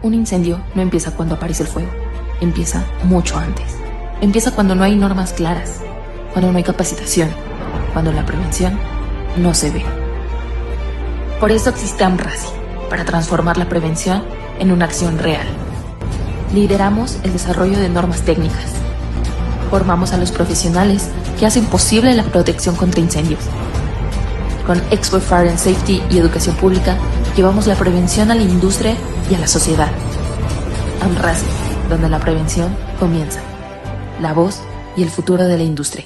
Un incendio no empieza cuando aparece el fuego, empieza mucho antes. Empieza cuando no hay normas claras, cuando no hay capacitación, cuando la prevención no se ve. Por eso existe AMRASI, para transformar la prevención en una acción real. Lideramos el desarrollo de normas técnicas. Formamos a los profesionales que hacen posible la protección contra incendios. Con Expo Fire and Safety y educación pública, llevamos la prevención a la industria y a la sociedad. AMRASI, donde la prevención comienza. La voz y el futuro de la industria.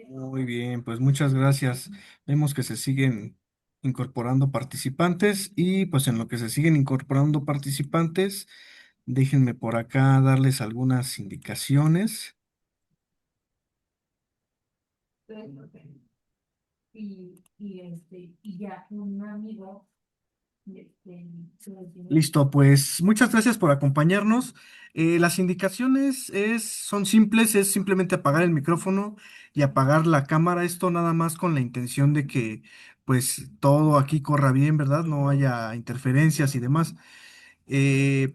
Muy bien, pues muchas gracias. Vemos que se siguen incorporando participantes y pues en lo que se siguen incorporando participantes, déjenme por acá darles algunas indicaciones. Listo, pues muchas gracias por acompañarnos. Las indicaciones son simples, es simplemente apagar el micrófono y apagar la cámara. Esto nada más con la intención de que pues todo aquí corra bien, ¿verdad? No haya interferencias y demás. Eh,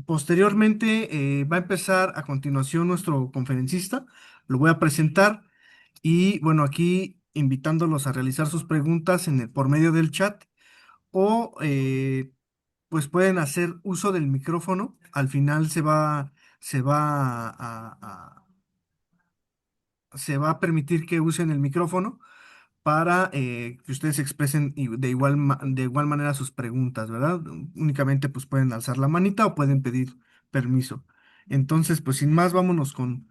Posteriormente va a empezar a continuación nuestro conferencista. Lo voy a presentar y bueno, aquí invitándolos a realizar sus preguntas por medio del chat o pues pueden hacer uso del micrófono. Al final se va a permitir que usen el micrófono para que ustedes expresen de igual manera sus preguntas, ¿verdad? Únicamente pues pueden alzar la manita o pueden pedir permiso. Entonces, pues sin más, vámonos con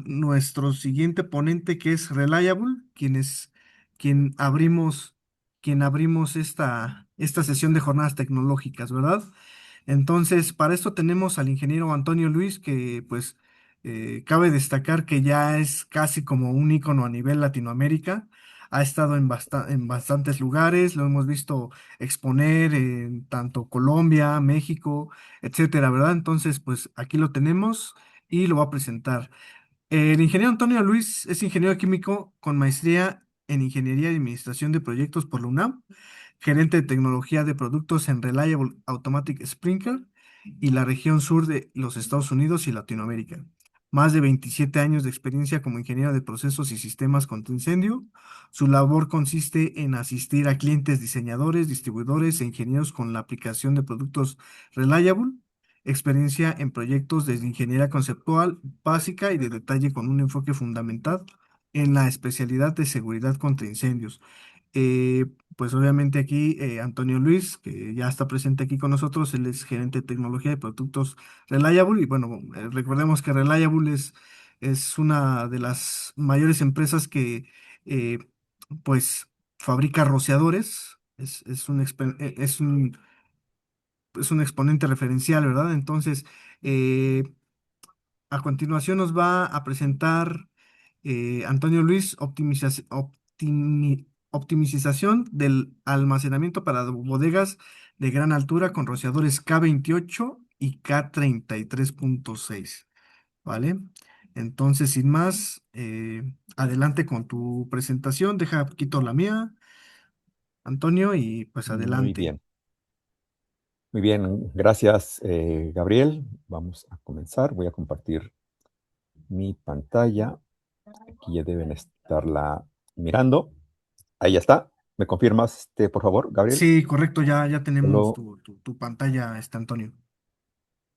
nuestro siguiente ponente que es Reliable, quien abrimos, quien abrimos esta sesión de jornadas tecnológicas, ¿verdad? Entonces, para esto tenemos al ingeniero Antonio Luis, que pues cabe destacar que ya es casi como un ícono a nivel Latinoamérica. Ha estado en bastantes lugares, lo hemos visto exponer en tanto Colombia, México, etcétera, ¿verdad? Entonces, pues aquí lo tenemos y lo va a presentar. El ingeniero Antonio Luis es ingeniero químico con maestría en Ingeniería y Administración de Proyectos por la UNAM, gerente de tecnología de productos en Reliable Automatic Sprinkler y la región sur de los Estados Unidos y Latinoamérica. Más de 27 años de experiencia como ingeniero de procesos y sistemas contra incendio. Su labor consiste en asistir a clientes, diseñadores, distribuidores e ingenieros con la aplicación de productos Reliable, experiencia en proyectos desde ingeniería conceptual básica y de detalle con un enfoque fundamental en la especialidad de seguridad contra incendios. Eh, pues obviamente aquí Antonio Luis, que ya está presente aquí con nosotros, él es gerente de tecnología de productos Reliable y bueno, recordemos que Reliable es una de las mayores empresas que eh, pues fabrica rociadores, es un exponente referencial, ¿verdad? Entonces, eh, a continuación nos va a presentar Antonio Luis optimización del almacenamiento para bodegas de gran altura con rociadores K28 y K33.6, ¿vale? Entonces, sin más, adelante con tu presentación. Deja quito la mía, Antonio, y pues Muy adelante. bien, muy bien. Gracias, Gabriel. Vamos a comenzar. Voy a compartir mi pantalla. Aquí ya deben estarla mirando. Ahí ya está. ¿Me confirmas, por favor, Gabriel? Sí, correcto, ya tenemos Solo tu pantalla, Antonio.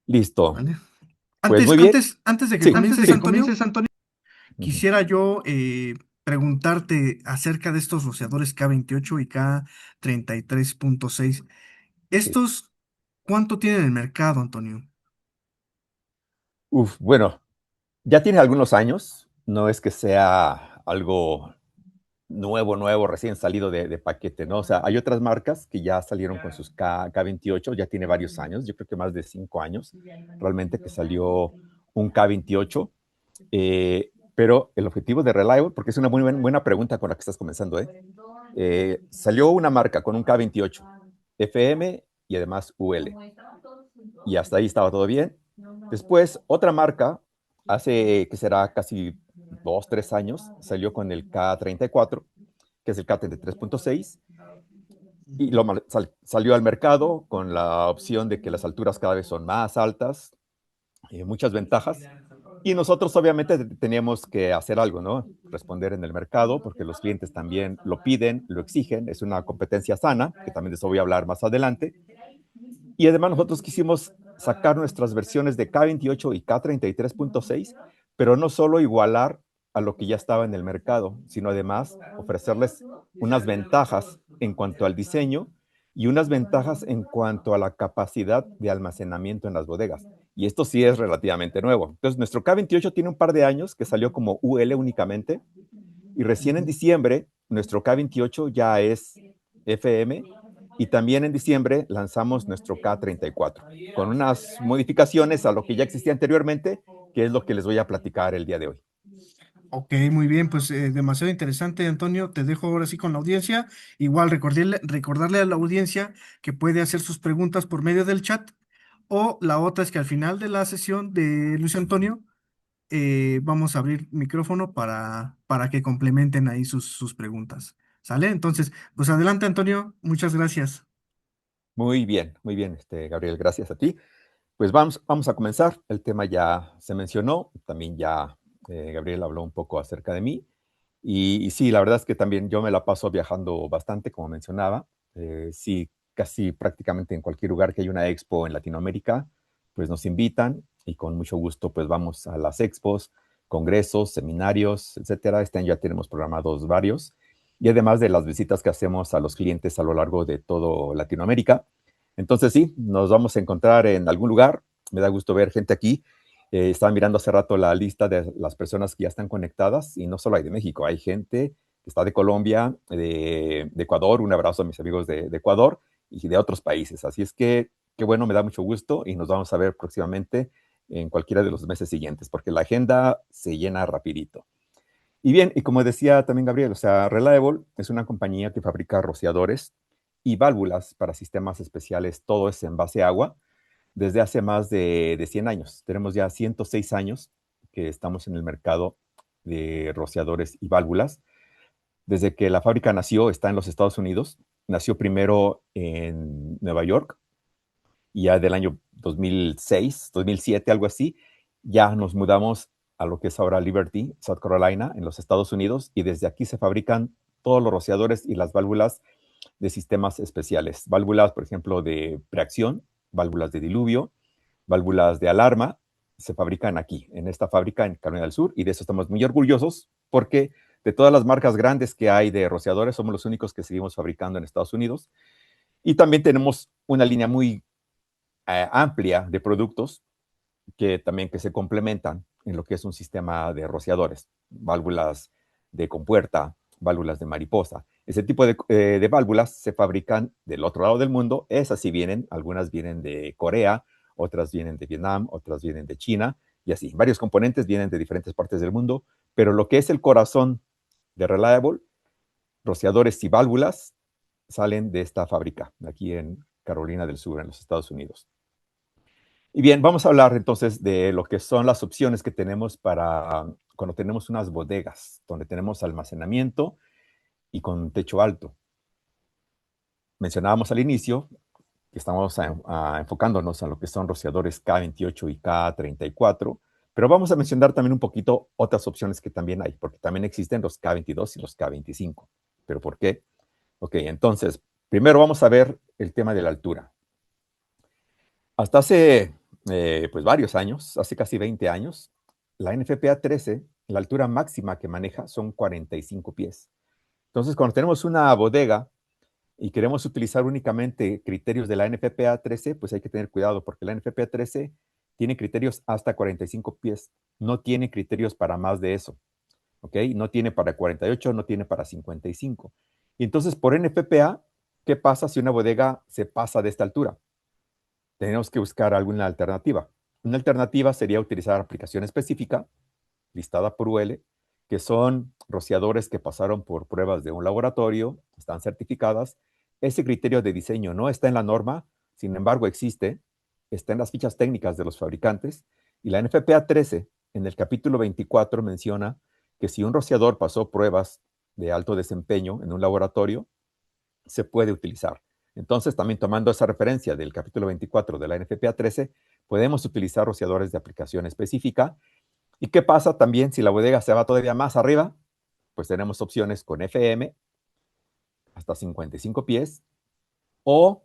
listo. ¿Vale? Pues muy bien. Antes de que Sí, comiences, sí. Antonio, Ujú. quisiera yo preguntarte acerca de estos rociadores K28 y K33.6. Sí. ¿Estos cuánto tienen en el mercado, Antonio? Bueno, ya tiene algunos años. No es que sea algo nuevo, recién salido de paquete, ¿no? O sea, hay otras marcas que ya salieron con sus K28, ya tiene varios años, yo creo que más de 5 años, realmente que salió un K28, pero el objetivo de Reliable, porque es una muy buena pregunta con la que estás comenzando, salió una marca con un K28, FM y además UL. Y hasta ahí estaba todo bien. Después, otra marca, hace que será casi 2, 3 años, salió con el K34, que es el K33.6, y salió al mercado con la opción de que las alturas cada vez son más altas, muchas ventajas. Y nosotros obviamente teníamos que hacer algo, ¿no? Responder en el mercado, porque los clientes también lo piden, lo exigen, es una competencia sana, que también de eso voy a hablar más adelante. Y además nosotros quisimos sacar nuestras versiones de K28 y K33.6, pero no solo igualar a lo que ya estaba en el mercado, sino además ofrecerles unas ventajas en cuanto al diseño y unas ventajas en cuanto a la capacidad de almacenamiento en las bodegas. Y esto sí es relativamente nuevo. Entonces, nuestro K28 tiene un par de años que salió como UL únicamente, y recién en diciembre nuestro K28 ya es FM, y también en diciembre lanzamos nuestro K34 con unas modificaciones a lo que ya existía anteriormente, que es lo que les voy a platicar el día de hoy. Ok, muy bien, pues demasiado interesante, Antonio. Te dejo ahora sí con la audiencia. Igual recordarle a la audiencia que puede hacer sus preguntas por medio del chat. O la otra es que al final de la sesión de Luis Antonio vamos a abrir micrófono para que complementen ahí sus preguntas. ¿Sale? Entonces, pues adelante, Antonio. Muchas gracias. Muy bien, Gabriel, gracias a ti. Pues vamos a comenzar. El tema ya se mencionó, también ya Gabriel habló un poco acerca de mí. Y sí, la verdad es que también yo me la paso viajando bastante, como mencionaba. Sí, casi prácticamente en cualquier lugar que haya una expo en Latinoamérica, pues nos invitan y con mucho gusto pues vamos a las expos, congresos, seminarios, etcétera. Este año ya tenemos programados varios. Y además de las visitas que hacemos a los clientes a lo largo de todo Latinoamérica. Entonces sí, nos vamos a encontrar en algún lugar. Me da gusto ver gente aquí. Estaba mirando hace rato la lista de las personas que ya están conectadas y no solo hay de México, hay gente que está de Colombia, de Ecuador. Un abrazo a mis amigos de Ecuador y de otros países. Así es que, qué bueno, me da mucho gusto y nos vamos a ver próximamente en cualquiera de los meses siguientes, porque la agenda se llena rapidito. Y bien, y como decía también Gabriel, o sea, Reliable es una compañía que fabrica rociadores y válvulas para sistemas especiales, todo es en base a agua, desde hace más de 100 años. Tenemos ya 106 años que estamos en el mercado de rociadores y válvulas. Desde que la fábrica nació, está en los Estados Unidos. Nació primero en Nueva York y ya del año 2006, 2007, algo así, ya nos mudamos a lo que es ahora Liberty, South Carolina, en los Estados Unidos, y desde aquí se fabrican todos los rociadores y las válvulas de sistemas especiales. Válvulas, por ejemplo, de preacción, válvulas de diluvio, válvulas de alarma, se fabrican aquí, en esta fábrica en Carolina del Sur, y de eso estamos muy orgullosos, porque de todas las marcas grandes que hay de rociadores, somos los únicos que seguimos fabricando en Estados Unidos. Y también tenemos una línea muy amplia de productos que se complementan en lo que es un sistema de rociadores, válvulas de compuerta, válvulas de mariposa. Ese tipo de válvulas se fabrican del otro lado del mundo. Esas sí vienen, algunas vienen de Corea, otras vienen de Vietnam, otras vienen de China, y así. Varios componentes vienen de diferentes partes del mundo, pero lo que es el corazón de Reliable, rociadores y válvulas, salen de esta fábrica, aquí en Carolina del Sur, en los Estados Unidos. Y bien, vamos a hablar entonces de lo que son las opciones que tenemos para cuando tenemos unas bodegas, donde tenemos almacenamiento y con techo alto. Mencionábamos al inicio que estamos enfocándonos en lo que son rociadores K28 y K34, pero vamos a mencionar también un poquito otras opciones que también hay, porque también existen los K22 y los K25. ¿Pero por qué? Ok, entonces, primero vamos a ver el tema de la altura. Hasta hace pues varios años, hace casi 20 años, la NFPA 13, la altura máxima que maneja son 45 pies. Entonces, cuando tenemos una bodega y queremos utilizar únicamente criterios de la NFPA 13, pues hay que tener cuidado porque la NFPA 13 tiene criterios hasta 45 pies, no tiene criterios para más de eso, ¿ok? No tiene para 48, no tiene para 55. Y entonces, por NFPA, ¿qué pasa si una bodega se pasa de esta altura? Tenemos que buscar alguna alternativa. Una alternativa sería utilizar aplicación específica, listada por UL, que son rociadores que pasaron por pruebas de un laboratorio, están certificadas. Ese criterio de diseño no está en la norma, sin embargo existe, está en las fichas técnicas de los fabricantes, y la NFPA 13, en el capítulo 24, menciona que si un rociador pasó pruebas de alto desempeño en un laboratorio, se puede utilizar. Entonces, también tomando esa referencia del capítulo 24 de la NFPA 13, podemos utilizar rociadores de aplicación específica. ¿Y qué pasa también si la bodega se va todavía más arriba? Pues tenemos opciones con FM hasta 55 pies, o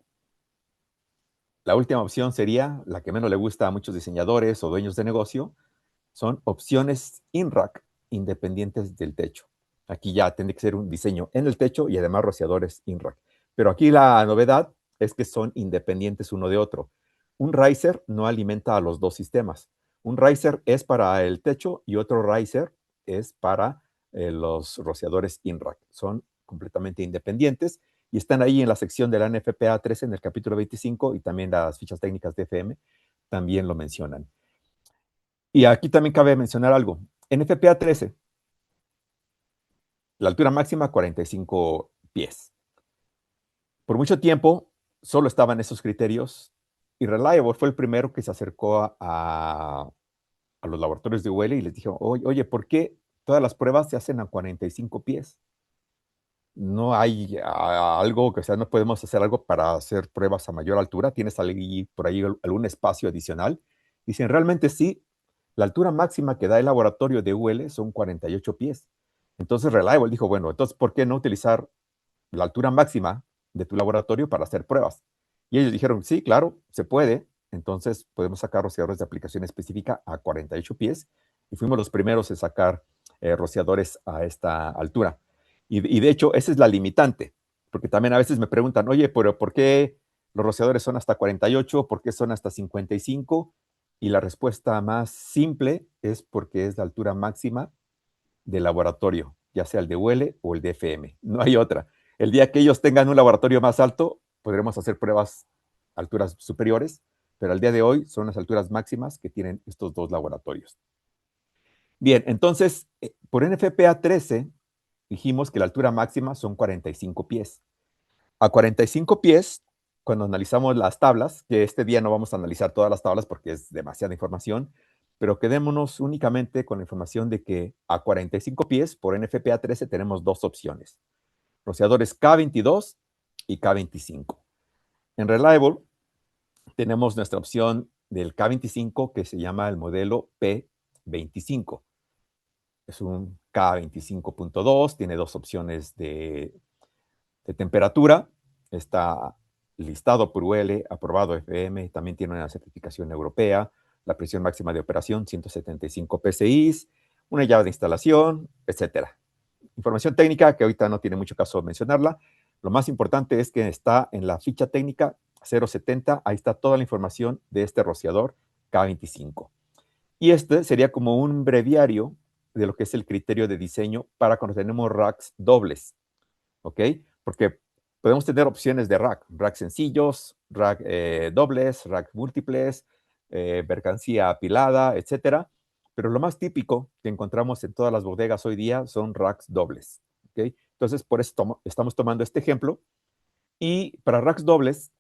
la última opción sería la que menos le gusta a muchos diseñadores o dueños de negocio, son opciones INRAC independientes del techo. Aquí ya tiene que ser un diseño en el techo y además rociadores INRAC. Pero aquí la novedad es que son independientes uno de otro. Un riser no alimenta a los dos sistemas. Un riser es para el techo y otro riser es para los rociadores INRAC. Son completamente independientes y están ahí en la sección de la NFPA 13 en el capítulo 25, y también las fichas técnicas de FM también lo mencionan. Y aquí también cabe mencionar algo. NFPA 13, la altura máxima 45 pies. Por mucho tiempo solo estaban esos criterios, y Reliable fue el primero que se acercó a los laboratorios de UL y les dijo, oye, ¿por qué todas las pruebas se hacen a 45 pies? No hay algo que, o sea, no podemos hacer algo para hacer pruebas a mayor altura. ¿Tienes por ahí algún espacio adicional? Dicen, realmente sí. La altura máxima que da el laboratorio de UL son 48 pies. Entonces Reliable dijo, bueno, entonces, ¿por qué no utilizar la altura máxima de tu laboratorio para hacer pruebas? Y ellos dijeron, sí, claro, se puede. Entonces podemos sacar rociadores de aplicación específica a 48 pies, y fuimos los primeros en sacar rociadores a esta altura. Y de hecho, esa es la limitante, porque también a veces me preguntan, oye, pero ¿por qué los rociadores son hasta 48? ¿Por qué son hasta 55? Y la respuesta más simple es porque es la altura máxima del laboratorio, ya sea el de UL o el de FM. No hay otra. El día que ellos tengan un laboratorio más alto, podremos hacer pruebas a alturas superiores, pero al día de hoy son las alturas máximas que tienen estos dos laboratorios. Bien, entonces, por NFPA 13, dijimos que la altura máxima son 45 pies. A 45 pies, cuando analizamos las tablas, que este día no vamos a analizar todas las tablas porque es demasiada información, pero quedémonos únicamente con la información de que a 45 pies por NFPA 13 tenemos dos opciones, rociadores K22 y K25. En Reliable tenemos nuestra opción del K25, que se llama el modelo P25. Es un K25.2, tiene dos opciones de temperatura, está listado por UL, aprobado FM, también tiene una certificación europea, la presión máxima de operación 175 PSI, una llave de instalación, etcétera. Información técnica que ahorita no tiene mucho caso mencionarla. Lo más importante es que está en la ficha técnica 070, ahí está toda la información de este rociador K25. Y este sería como un breviario de lo que es el criterio de diseño para cuando tenemos racks dobles, ¿ok? Porque podemos tener opciones de rack sencillos, rack dobles, rack múltiples, mercancía apilada, etcétera. Pero lo más típico que encontramos en todas las bodegas hoy día son racks dobles, ¿ok? Entonces, por eso estamos tomando este ejemplo. Y para racks dobles,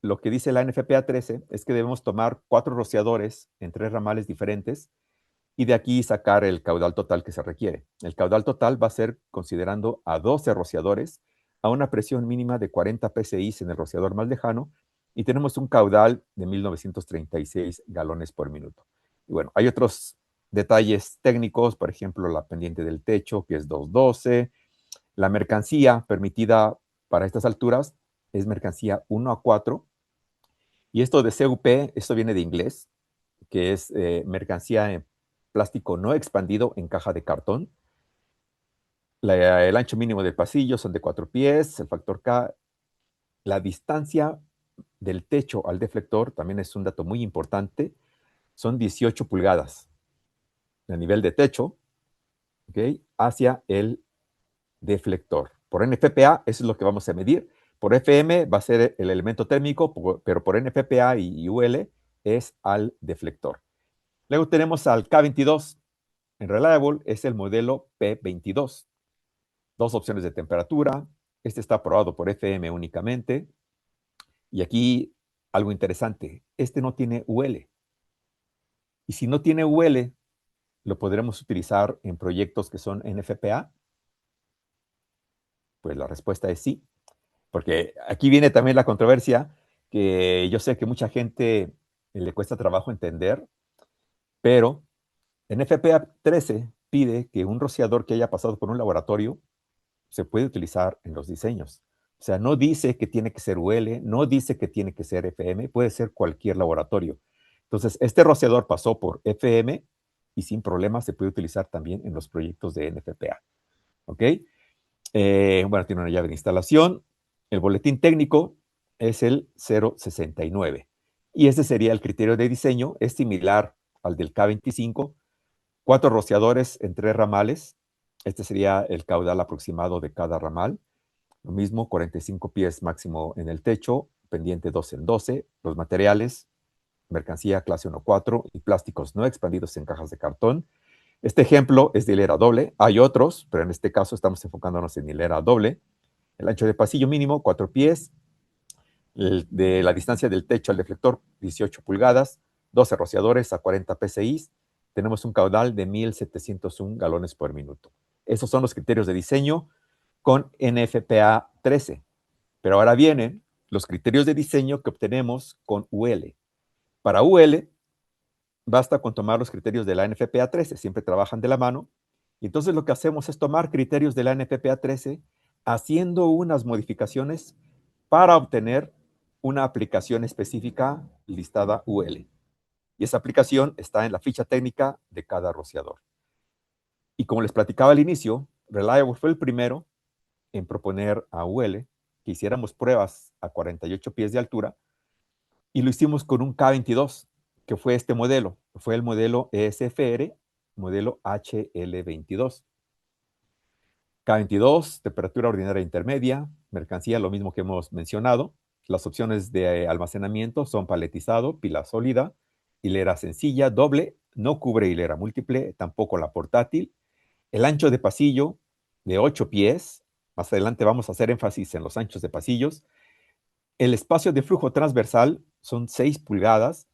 lo que dice la NFPA 13 es que debemos tomar 4 rociadores en 3 ramales diferentes, y de aquí sacar el caudal total que se requiere. El caudal total va a ser considerando a 12 rociadores a una presión mínima de 40 PSI en el rociador más lejano, y tenemos un caudal de 1936 galones por minuto. Y bueno, hay otros detalles técnicos, por ejemplo, la pendiente del techo, que es 212. La mercancía permitida para estas alturas es mercancía 1A4, y esto de CUP, esto viene de inglés, que es mercancía en plástico no expandido en caja de cartón. El ancho mínimo del pasillo son de 4 pies, el factor K. La distancia del techo al deflector también es un dato muy importante, son 18 pulgadas. A nivel de techo, ¿okay?, hacia el deflector. Por NFPA, eso es lo que vamos a medir. Por FM va a ser el elemento térmico, pero por NFPA y UL es al deflector. Luego tenemos al K22. En Reliable es el modelo P22. Dos opciones de temperatura. Este está aprobado por FM únicamente. Y aquí algo interesante. Este no tiene UL. Y si no tiene UL, ¿lo podremos utilizar en proyectos que son NFPA? Pues la respuesta es sí. Porque aquí viene también la controversia que yo sé que mucha gente le cuesta trabajo entender, pero en FPA 13 pide que un rociador que haya pasado por un laboratorio se puede utilizar en los diseños. O sea, no dice que tiene que ser UL, no dice que tiene que ser FM, puede ser cualquier laboratorio. Entonces, este rociador pasó por FM y sin problema se puede utilizar también en los proyectos de NFPA. ¿Ok? Bueno, tiene una llave de instalación. El boletín técnico es el 069. Y ese sería el criterio de diseño. Es similar al del K25. 4 rociadores en 3 ramales. Este sería el caudal aproximado de cada ramal. Lo mismo, 45 pies máximo en el techo, pendiente 12 en 12. Los materiales, mercancía clase 1-4 y plásticos no expandidos en cajas de cartón. Este ejemplo es de hilera doble. Hay otros, pero en este caso estamos enfocándonos en hilera doble. El ancho de pasillo mínimo, 4 pies. De la distancia del techo al deflector, 18 pulgadas. 12 rociadores a 40 psi. Tenemos un caudal de 1.701 galones por minuto. Esos son los criterios de diseño con NFPA 13. Pero ahora vienen los criterios de diseño que obtenemos con UL. Para UL, basta con tomar los criterios de la NFPA 13, siempre trabajan de la mano. Y entonces lo que hacemos es tomar criterios de la NFPA 13 haciendo unas modificaciones para obtener una aplicación específica listada UL. Y esa aplicación está en la ficha técnica de cada rociador. Y como les platicaba al inicio, Reliable fue el primero en proponer a UL que hiciéramos pruebas a 48 pies de altura y lo hicimos con un K22, que fue este modelo. Fue el modelo ESFR, modelo HL22. K22, temperatura ordinaria intermedia, mercancía, lo mismo que hemos mencionado. Las opciones de almacenamiento son paletizado, pila sólida, hilera sencilla, doble, no cubre hilera múltiple, tampoco la portátil. El ancho de pasillo de 8 pies, más adelante vamos a hacer énfasis en los anchos de pasillos. El espacio de flujo transversal son 6 pulgadas.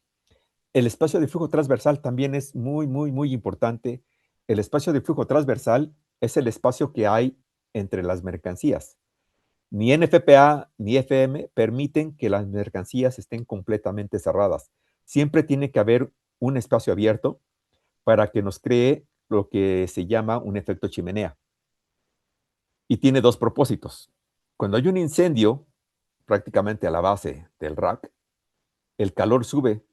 El espacio de flujo transversal también es muy importante. El espacio de flujo transversal es el espacio que hay entre las mercancías. Ni NFPA ni FM permiten que las mercancías estén completamente cerradas. Siempre tiene que haber un espacio abierto para que nos cree lo que se llama un efecto chimenea. Y tiene 2 propósitos. Cuando hay un incendio, prácticamente a la base del rack, el calor sube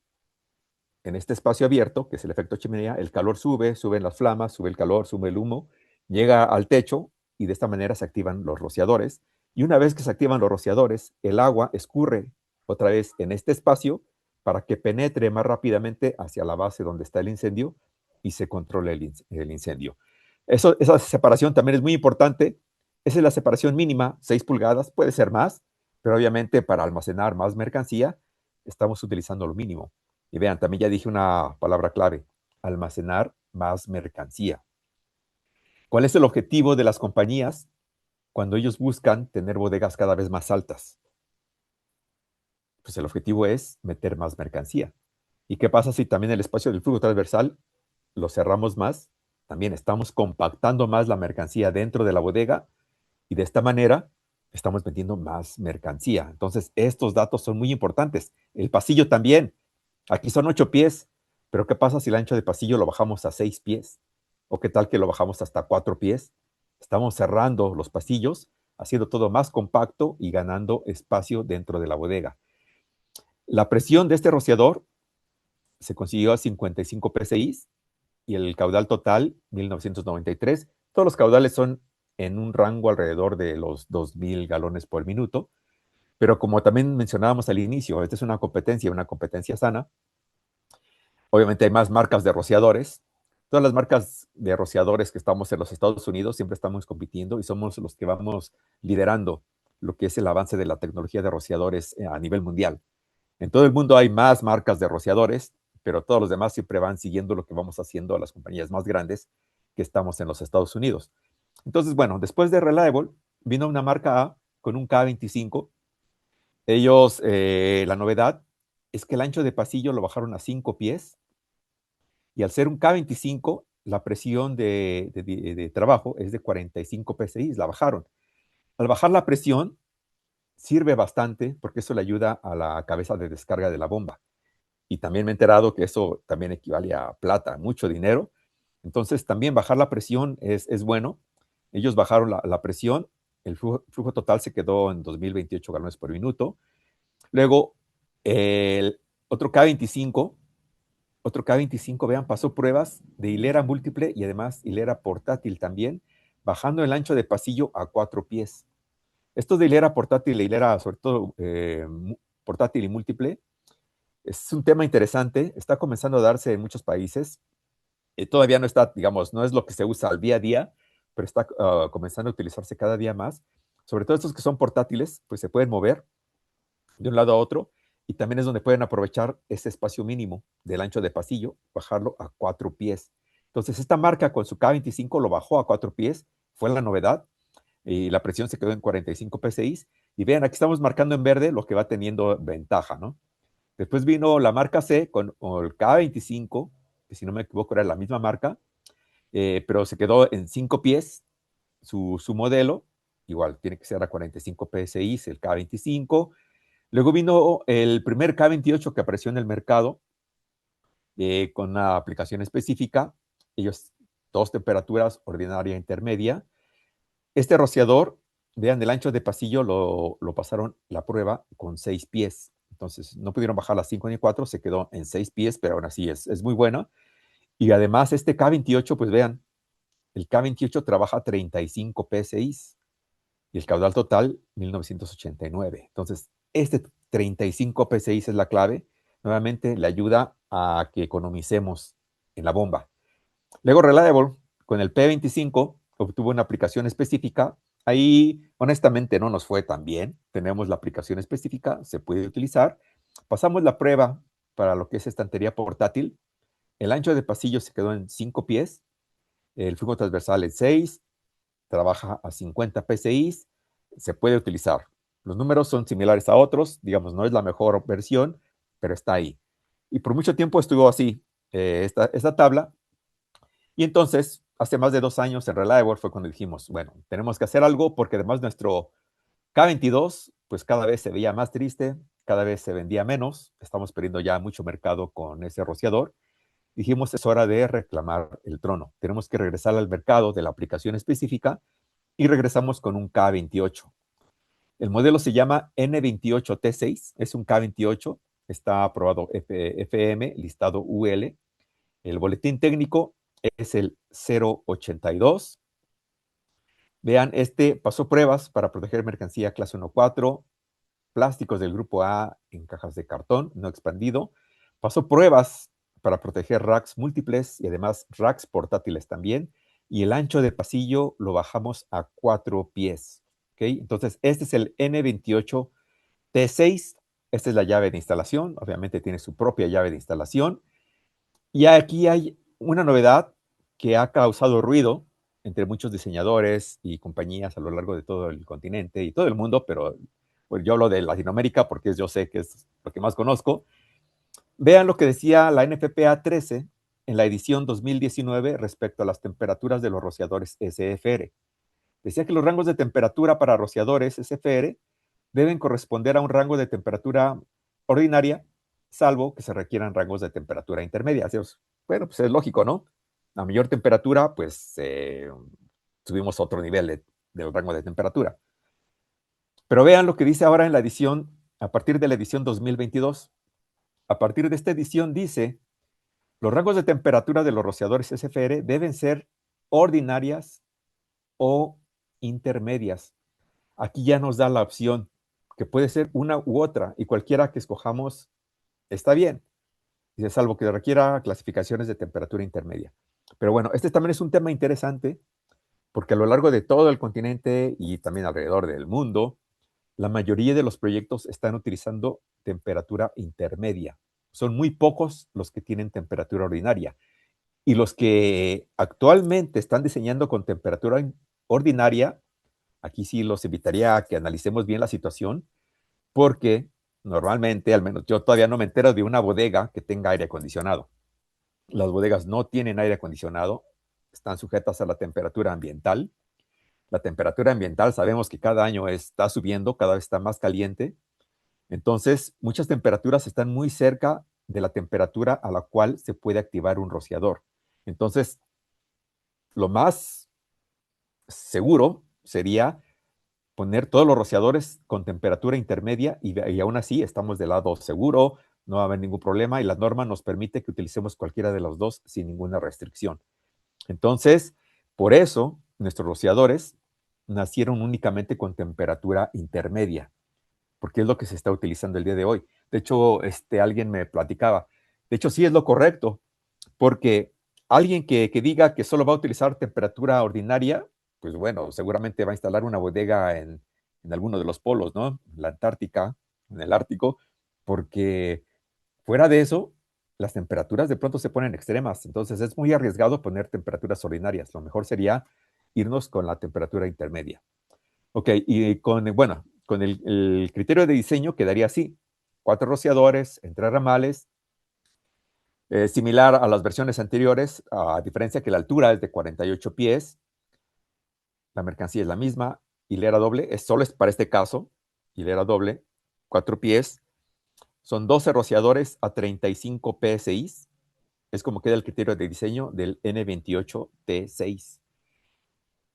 en este espacio abierto, que es el efecto chimenea, el calor sube, suben las flamas, sube el calor, sube el humo, llega al techo y de esta manera se activan los rociadores. Y una vez que se activan los rociadores, el agua escurre otra vez en este espacio para que penetre más rápidamente hacia la base donde está el incendio y se controle el incendio. Esa separación también es muy importante. Esa es la separación mínima, 6 pulgadas, puede ser más, pero obviamente para almacenar más mercancía estamos utilizando lo mínimo. Y vean, también ya dije una palabra clave, almacenar más mercancía. ¿Cuál es el objetivo de las compañías cuando ellos buscan tener bodegas cada vez más altas? Pues el objetivo es meter más mercancía. ¿Y qué pasa si también el espacio del flujo transversal lo cerramos más? También estamos compactando más la mercancía dentro de la bodega y de esta manera estamos metiendo más mercancía. Entonces, estos datos son muy importantes. El pasillo también. Aquí son 8 pies, pero ¿qué pasa si el ancho de pasillo lo bajamos a 6 pies? ¿O qué tal que lo bajamos hasta 4 pies? Estamos cerrando los pasillos, haciendo todo más compacto y ganando espacio dentro de la bodega. La presión de este rociador se consiguió a 55 psi y el caudal total, 1993. Todos los caudales son en un rango alrededor de los 2.000 galones por minuto, pero como también mencionábamos al inicio, esta es una competencia sana. Obviamente hay más marcas de rociadores. Todas las marcas de rociadores que estamos en los Estados Unidos siempre estamos compitiendo y somos los que vamos liderando lo que es el avance de la tecnología de rociadores a nivel mundial. En todo el mundo hay más marcas de rociadores, pero todos los demás siempre van siguiendo lo que vamos haciendo a las compañías más grandes que estamos en los Estados Unidos. Entonces, bueno, después de Reliable, vino una marca A con un K25. Ellos, la novedad es que el ancho de pasillo lo bajaron a 5 pies, y al ser un K25, la presión de trabajo es de 45 PSI, la bajaron. Al bajar la presión, sirve bastante porque eso le ayuda a la cabeza de descarga de la bomba. Y también me he enterado que eso también equivale a plata, mucho dinero. Entonces, también bajar la presión es bueno. Ellos bajaron la presión, el flujo total se quedó en 2028 galones por minuto. Luego, el otro K25, vean, pasó pruebas de hilera múltiple y además hilera portátil también, bajando el ancho de pasillo a 4 pies. Esto de hilera portátil e hilera, sobre todo portátil y múltiple, es un tema interesante, está comenzando a darse en muchos países. Todavía no está, digamos, no es lo que se usa al día a día, pero está comenzando a utilizarse cada día más. Sobre todo estos que son portátiles, pues se pueden mover de un lado a otro, y también es donde pueden aprovechar ese espacio mínimo del ancho de pasillo, bajarlo a 4 pies. Entonces, esta marca con su K25 lo bajó a 4 pies, fue la novedad, y la presión se quedó en 45 PSI. Y vean, aquí estamos marcando en verde lo que va teniendo ventaja, ¿no? Después vino la marca C con el K25, que si no me equivoco era la misma marca, pero se quedó en 5 pies su modelo, igual tiene que ser a 45 PSI, el K25. Luego vino el primer K28 que apareció en el mercado, con una aplicación específica. Ellos, 2 temperaturas, ordinaria e intermedia. Este rociador, vean, el ancho de pasillo lo pasaron la prueba con 6 pies. Entonces, no pudieron bajar las 5 ni 4, se quedó en 6 pies, pero aún así es muy buena. Y además, este K28, pues vean, el K28 trabaja 35 PSI y el caudal total 1989. Entonces, este 35 PSI es la clave. Nuevamente, le ayuda a que economicemos en la bomba. Luego, Reliable, con el P25, obtuvo una aplicación específica. Ahí, honestamente, no nos fue tan bien. Tenemos la aplicación específica, se puede utilizar. Pasamos la prueba para lo que es estantería portátil. El ancho de pasillo se quedó en 5 pies, el flujo transversal en 6, trabaja a 50 PSI, se puede utilizar. Los números son similares a otros, digamos, no es la mejor versión, pero está ahí. Y por mucho tiempo estuvo así, esta tabla. Y entonces, hace más de 2 años en Reliable fue cuando dijimos, bueno, tenemos que hacer algo porque además nuestro K22, pues cada vez se veía más triste, cada vez se vendía menos, estamos perdiendo ya mucho mercado con ese rociador. Dijimos, es hora de reclamar el trono. Tenemos que regresar al mercado de la aplicación específica y regresamos con un K28. El modelo se llama N28T6, es un K28, está aprobado FM, listado UL. El boletín técnico es el 082. Vean, este pasó pruebas para proteger mercancía clase 1.4, plásticos del grupo A en cajas de cartón no expandido. Pasó pruebas para proteger racks múltiples y además racks portátiles también. Y el ancho de pasillo lo bajamos a 4 pies. ¿Okay? Entonces, este es el N28T6. Esta es la llave de instalación. Obviamente tiene su propia llave de instalación. Y aquí hay una novedad que ha causado ruido entre muchos diseñadores y compañías a lo largo de todo el continente y todo el mundo, pero pues yo hablo de Latinoamérica porque yo sé que es lo que más conozco. Vean lo que decía la NFPA 13 en la edición 2019 respecto a las temperaturas de los rociadores SFR. Decía que los rangos de temperatura para rociadores SFR deben corresponder a un rango de temperatura ordinaria, salvo que se requieran rangos de temperatura intermedia. Bueno, pues es lógico, ¿no? A mayor temperatura, pues subimos a otro nivel del rango de temperatura. Pero vean lo que dice ahora en la edición, a partir de la edición 2022. A partir de esta edición dice, los rangos de temperatura de los rociadores SFR deben ser ordinarias o intermedias. Aquí ya nos da la opción, que puede ser una u otra, y cualquiera que escojamos está bien. Dice, salvo que requiera clasificaciones de temperatura intermedia. Pero bueno, este también es un tema interesante, porque a lo largo de todo el continente y también alrededor del mundo, la mayoría de los proyectos están utilizando temperatura intermedia. Son muy pocos los que tienen temperatura ordinaria. Y los que actualmente están diseñando con temperatura ordinaria, aquí sí los invitaría a que analicemos bien la situación, porque normalmente, al menos yo todavía no me entero de una bodega que tenga aire acondicionado. Las bodegas no tienen aire acondicionado, están sujetas a la temperatura ambiental. La temperatura ambiental sabemos que cada año está subiendo, cada vez está más caliente. Entonces, muchas temperaturas están muy cerca de la temperatura a la cual se puede activar un rociador. Entonces, lo más seguro sería poner todos los rociadores con temperatura intermedia y aún así estamos del lado seguro, no va a haber ningún problema y la norma nos permite que utilicemos cualquiera de los dos sin ninguna restricción. Entonces, por eso nuestros rociadores nacieron únicamente con temperatura intermedia, porque es lo que se está utilizando el día de hoy. De hecho, alguien me platicaba, de hecho sí es lo correcto, porque alguien que diga que solo va a utilizar temperatura ordinaria, pues bueno, seguramente va a instalar una bodega en alguno de los polos, ¿no? En la Antártica, en el Ártico, porque fuera de eso, las temperaturas de pronto se ponen extremas, entonces es muy arriesgado poner temperaturas ordinarias. Lo mejor sería irnos con la temperatura intermedia. Ok, y bueno, con el criterio de diseño quedaría así: 4 rociadores entre ramales, similar a las versiones anteriores, a diferencia que la altura es de 48 pies, la mercancía es la misma, hilera doble, solo es para este caso, hilera doble, 4 pies, son 12 rociadores a 35 psi, es como queda el criterio de diseño del N28T6.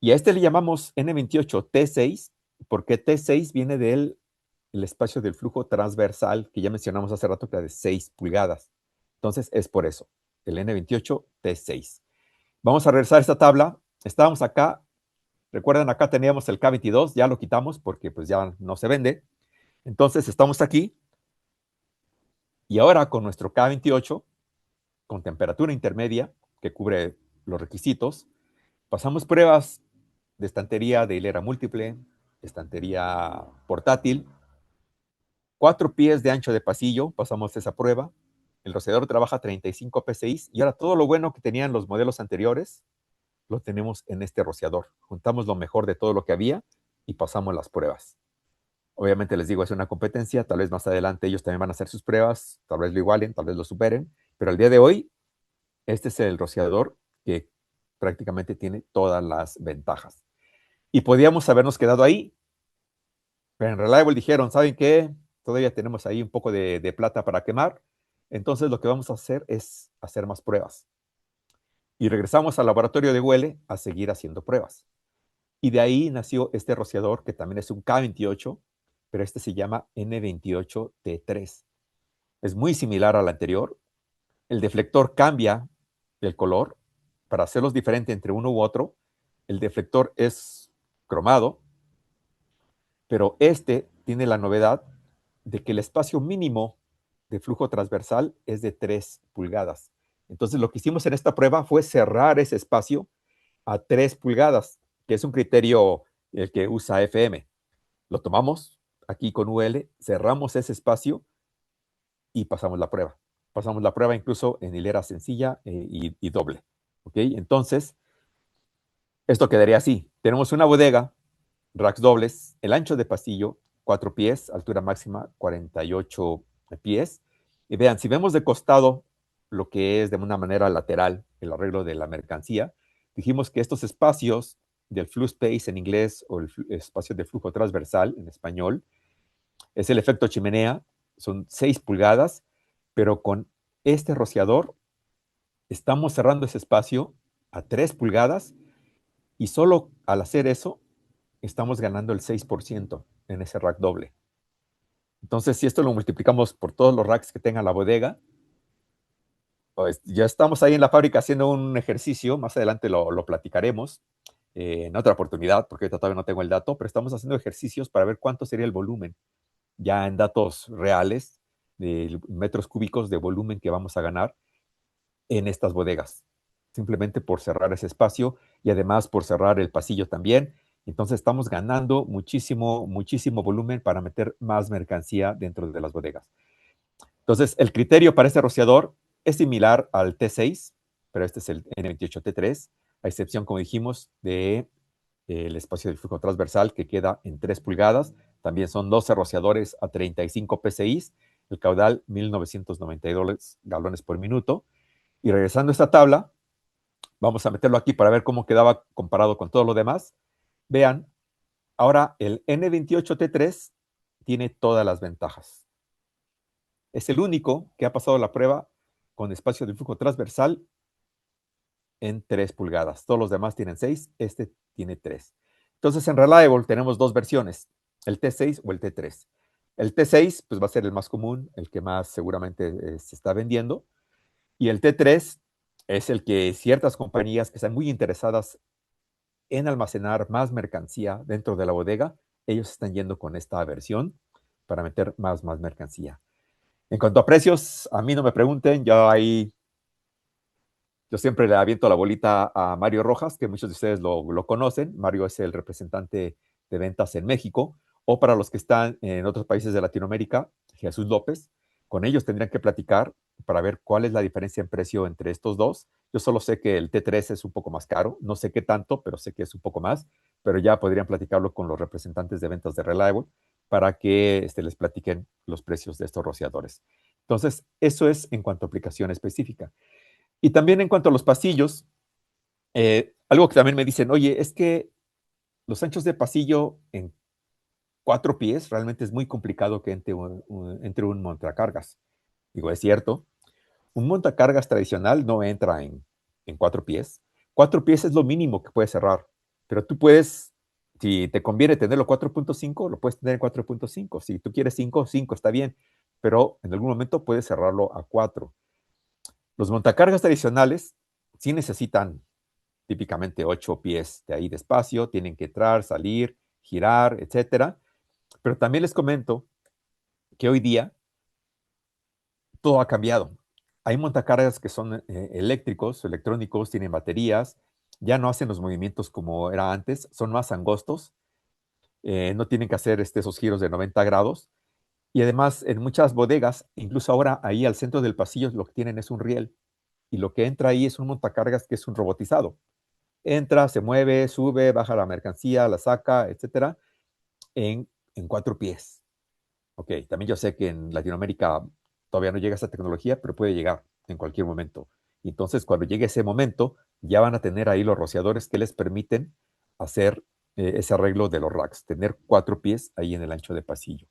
Y a este le llamamos N28T6 porque T6 viene del espacio del flujo transversal que ya mencionamos hace rato, que era de 6 pulgadas. Entonces es por eso, el N28T6. Vamos a regresar a esta tabla. Estábamos acá, recuerden, acá teníamos el K22, ya lo quitamos porque pues ya no se vende. Entonces estamos aquí y ahora con nuestro K28, con temperatura intermedia, que cubre los requisitos, pasamos pruebas de estantería de hilera múltiple, estantería portátil, 4 pies de ancho de pasillo, pasamos esa prueba. El rociador trabaja 35 psi y ahora todo lo bueno que tenían los modelos anteriores lo tenemos en este rociador. Juntamos lo mejor de todo lo que había y pasamos las pruebas. Obviamente les digo, es una competencia, tal vez más adelante ellos también van a hacer sus pruebas, tal vez lo igualen, tal vez lo superen, pero al día de hoy, este es el rociador que prácticamente tiene todas las ventajas. Y podíamos habernos quedado ahí, pero en Reliable dijeron, ¿saben qué? Todavía tenemos ahí un poco de plata para quemar, entonces lo que vamos a hacer es hacer más pruebas. Y regresamos al laboratorio de Huele a seguir haciendo pruebas. Y de ahí nació este rociador, que también es un K28, pero este se llama N28T3. Es muy similar al anterior. El deflector cambia el color para hacerlos diferente entre uno u otro. El deflector es cromado, pero este tiene la novedad de que el espacio mínimo de flujo transversal es de 3 pulgadas. Entonces, lo que hicimos en esta prueba fue cerrar ese espacio a 3 pulgadas, que es un criterio el que usa FM. Lo tomamos aquí con UL, cerramos ese espacio y pasamos la prueba. Pasamos la prueba incluso en hilera sencilla y doble. ¿Ok? Entonces, esto quedaría así. Tenemos una bodega, racks dobles, el ancho de pasillo, 4 pies, altura máxima 48 pies. Y vean, si vemos de costado lo que es de una manera lateral el arreglo de la mercancía, dijimos que estos espacios del flue space en inglés o el espacio de flujo transversal en español es el efecto chimenea, son 6 pulgadas, pero con este rociador estamos cerrando ese espacio a 3 pulgadas y solo al hacer eso estamos ganando el 6% en ese rack doble. Entonces, si esto lo multiplicamos por todos los racks que tenga la bodega, pues ya estamos ahí en la fábrica haciendo un ejercicio, más adelante lo platicaremos en otra oportunidad, porque ahorita todavía no tengo el dato, pero estamos haciendo ejercicios para ver cuánto sería el volumen, ya en datos reales, de metros cúbicos de volumen que vamos a ganar en estas bodegas, simplemente por cerrar ese espacio y además por cerrar el pasillo también. Entonces estamos ganando muchísimo, muchísimo volumen para meter más mercancía dentro de las bodegas. Entonces, el criterio para este rociador es similar al T6, pero este es el N28T3, a excepción, como dijimos, de el espacio del flujo transversal que queda en 3 pulgadas. También son 12 rociadores a 35 psi, el caudal 1992 galones por minuto. Y regresando a esta tabla, vamos a meterlo aquí para ver cómo quedaba comparado con todo lo demás. Vean, ahora el N28T3 tiene todas las ventajas. Es el único que ha pasado la prueba con espacio de flujo transversal en 3 pulgadas. Todos los demás tienen 6, este tiene 3. Entonces, en Reliable tenemos dos versiones, el T6 o el T3. El T6 pues, va a ser el más común, el que más seguramente se está vendiendo. Y el T3 es el que ciertas compañías que están muy interesadas en almacenar más mercancía dentro de la bodega, ellos están yendo con esta versión para meter más mercancía. En cuanto a precios, a mí no me pregunten, yo siempre le aviento la bolita a Mario Rojas, que muchos de ustedes lo conocen. Mario es el representante de ventas en México, o para los que están en otros países de Latinoamérica, Jesús López. Con ellos tendrían que platicar para ver cuál es la diferencia en precio entre estos dos. Yo solo sé que el T3 es un poco más caro, no sé qué tanto, pero sé que es un poco más, pero ya podrían platicarlo con los representantes de ventas de Reliable para que les platiquen los precios de estos rociadores. Entonces, eso es en cuanto a aplicación específica. Y también en cuanto a los pasillos, algo que también me dicen, oye, es que los anchos de pasillo en 4 pies realmente es muy complicado que entre un montacargas. Digo, es cierto, un montacargas tradicional no entra en 4 pies. 4 pies es lo mínimo que puedes cerrar, pero tú puedes, si te conviene tenerlo 4.5, lo puedes tener en 4.5. Si tú quieres 5, 5 está bien, pero en algún momento puedes cerrarlo a 4. Los montacargas tradicionales sí necesitan típicamente 8 pies de ahí de espacio, tienen que entrar, salir, girar, etcétera. Pero también les comento que hoy día todo ha cambiado. Hay montacargas que son eléctricos, electrónicos, tienen baterías, ya no hacen los movimientos como era antes, son más angostos, no tienen que hacer esos giros de 90 grados. Y además, en muchas bodegas, incluso ahora ahí al centro del pasillo, lo que tienen es un riel. Y lo que entra ahí es un montacargas que es un robotizado. Entra, se mueve, sube, baja la mercancía, la saca, etcétera, en 4 pies. Ok, también yo sé que en Latinoamérica todavía no llega esa tecnología, pero puede llegar en cualquier momento. Y entonces, cuando llegue ese momento, ya van a tener ahí los rociadores que les permiten hacer ese arreglo de los racks, tener 4 pies ahí en el ancho de pasillo.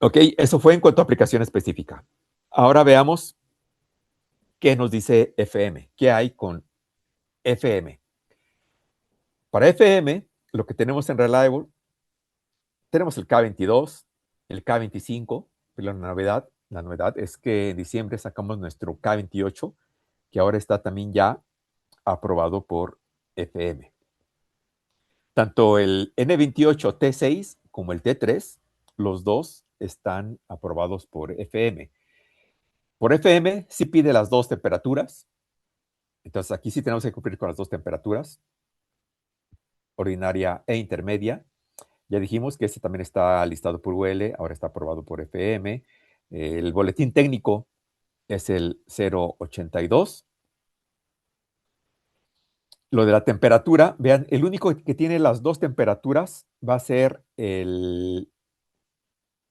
Ok, eso fue en cuanto a aplicación específica. Ahora veamos qué nos dice FM, qué hay con FM. Para FM, lo que tenemos en Reliable, tenemos el K22, el K25, pero la novedad es que en diciembre sacamos nuestro K28, que ahora está también ya aprobado por FM. Tanto el N28T6 como el T3, los dos están aprobados por FM. Por FM sí pide las dos temperaturas, entonces aquí sí tenemos que cumplir con las dos temperaturas, ordinaria e intermedia. Ya dijimos que este también está listado por UL, ahora está aprobado por FM. El boletín técnico es el 082. Lo de la temperatura, vean, el único que tiene las dos temperaturas va a ser el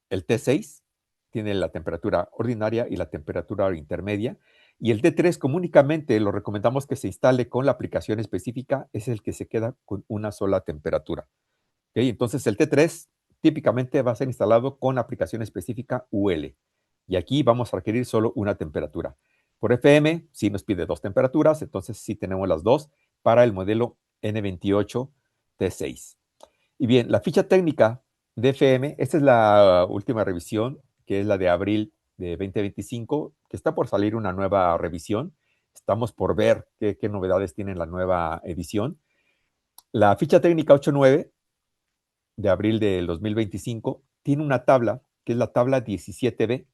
T6, tiene la temperatura ordinaria y la temperatura intermedia. Y el T3, como únicamente lo recomendamos que se instale con la aplicación específica, es el que se queda con una sola temperatura. ¿Okay? Entonces el T3 típicamente va a ser instalado con aplicación específica UL. Y aquí vamos a requerir solo una temperatura. Por FM sí nos pide dos temperaturas, entonces sí tenemos las dos para el modelo N28T6. Y bien, la ficha técnica de FM, esta es la última revisión, que es la de abril de 2025, que está por salir una nueva revisión. Estamos por ver qué novedades tiene la nueva edición. La ficha técnica 8.9 de abril del 2025 tiene una tabla, que es la tabla 17B.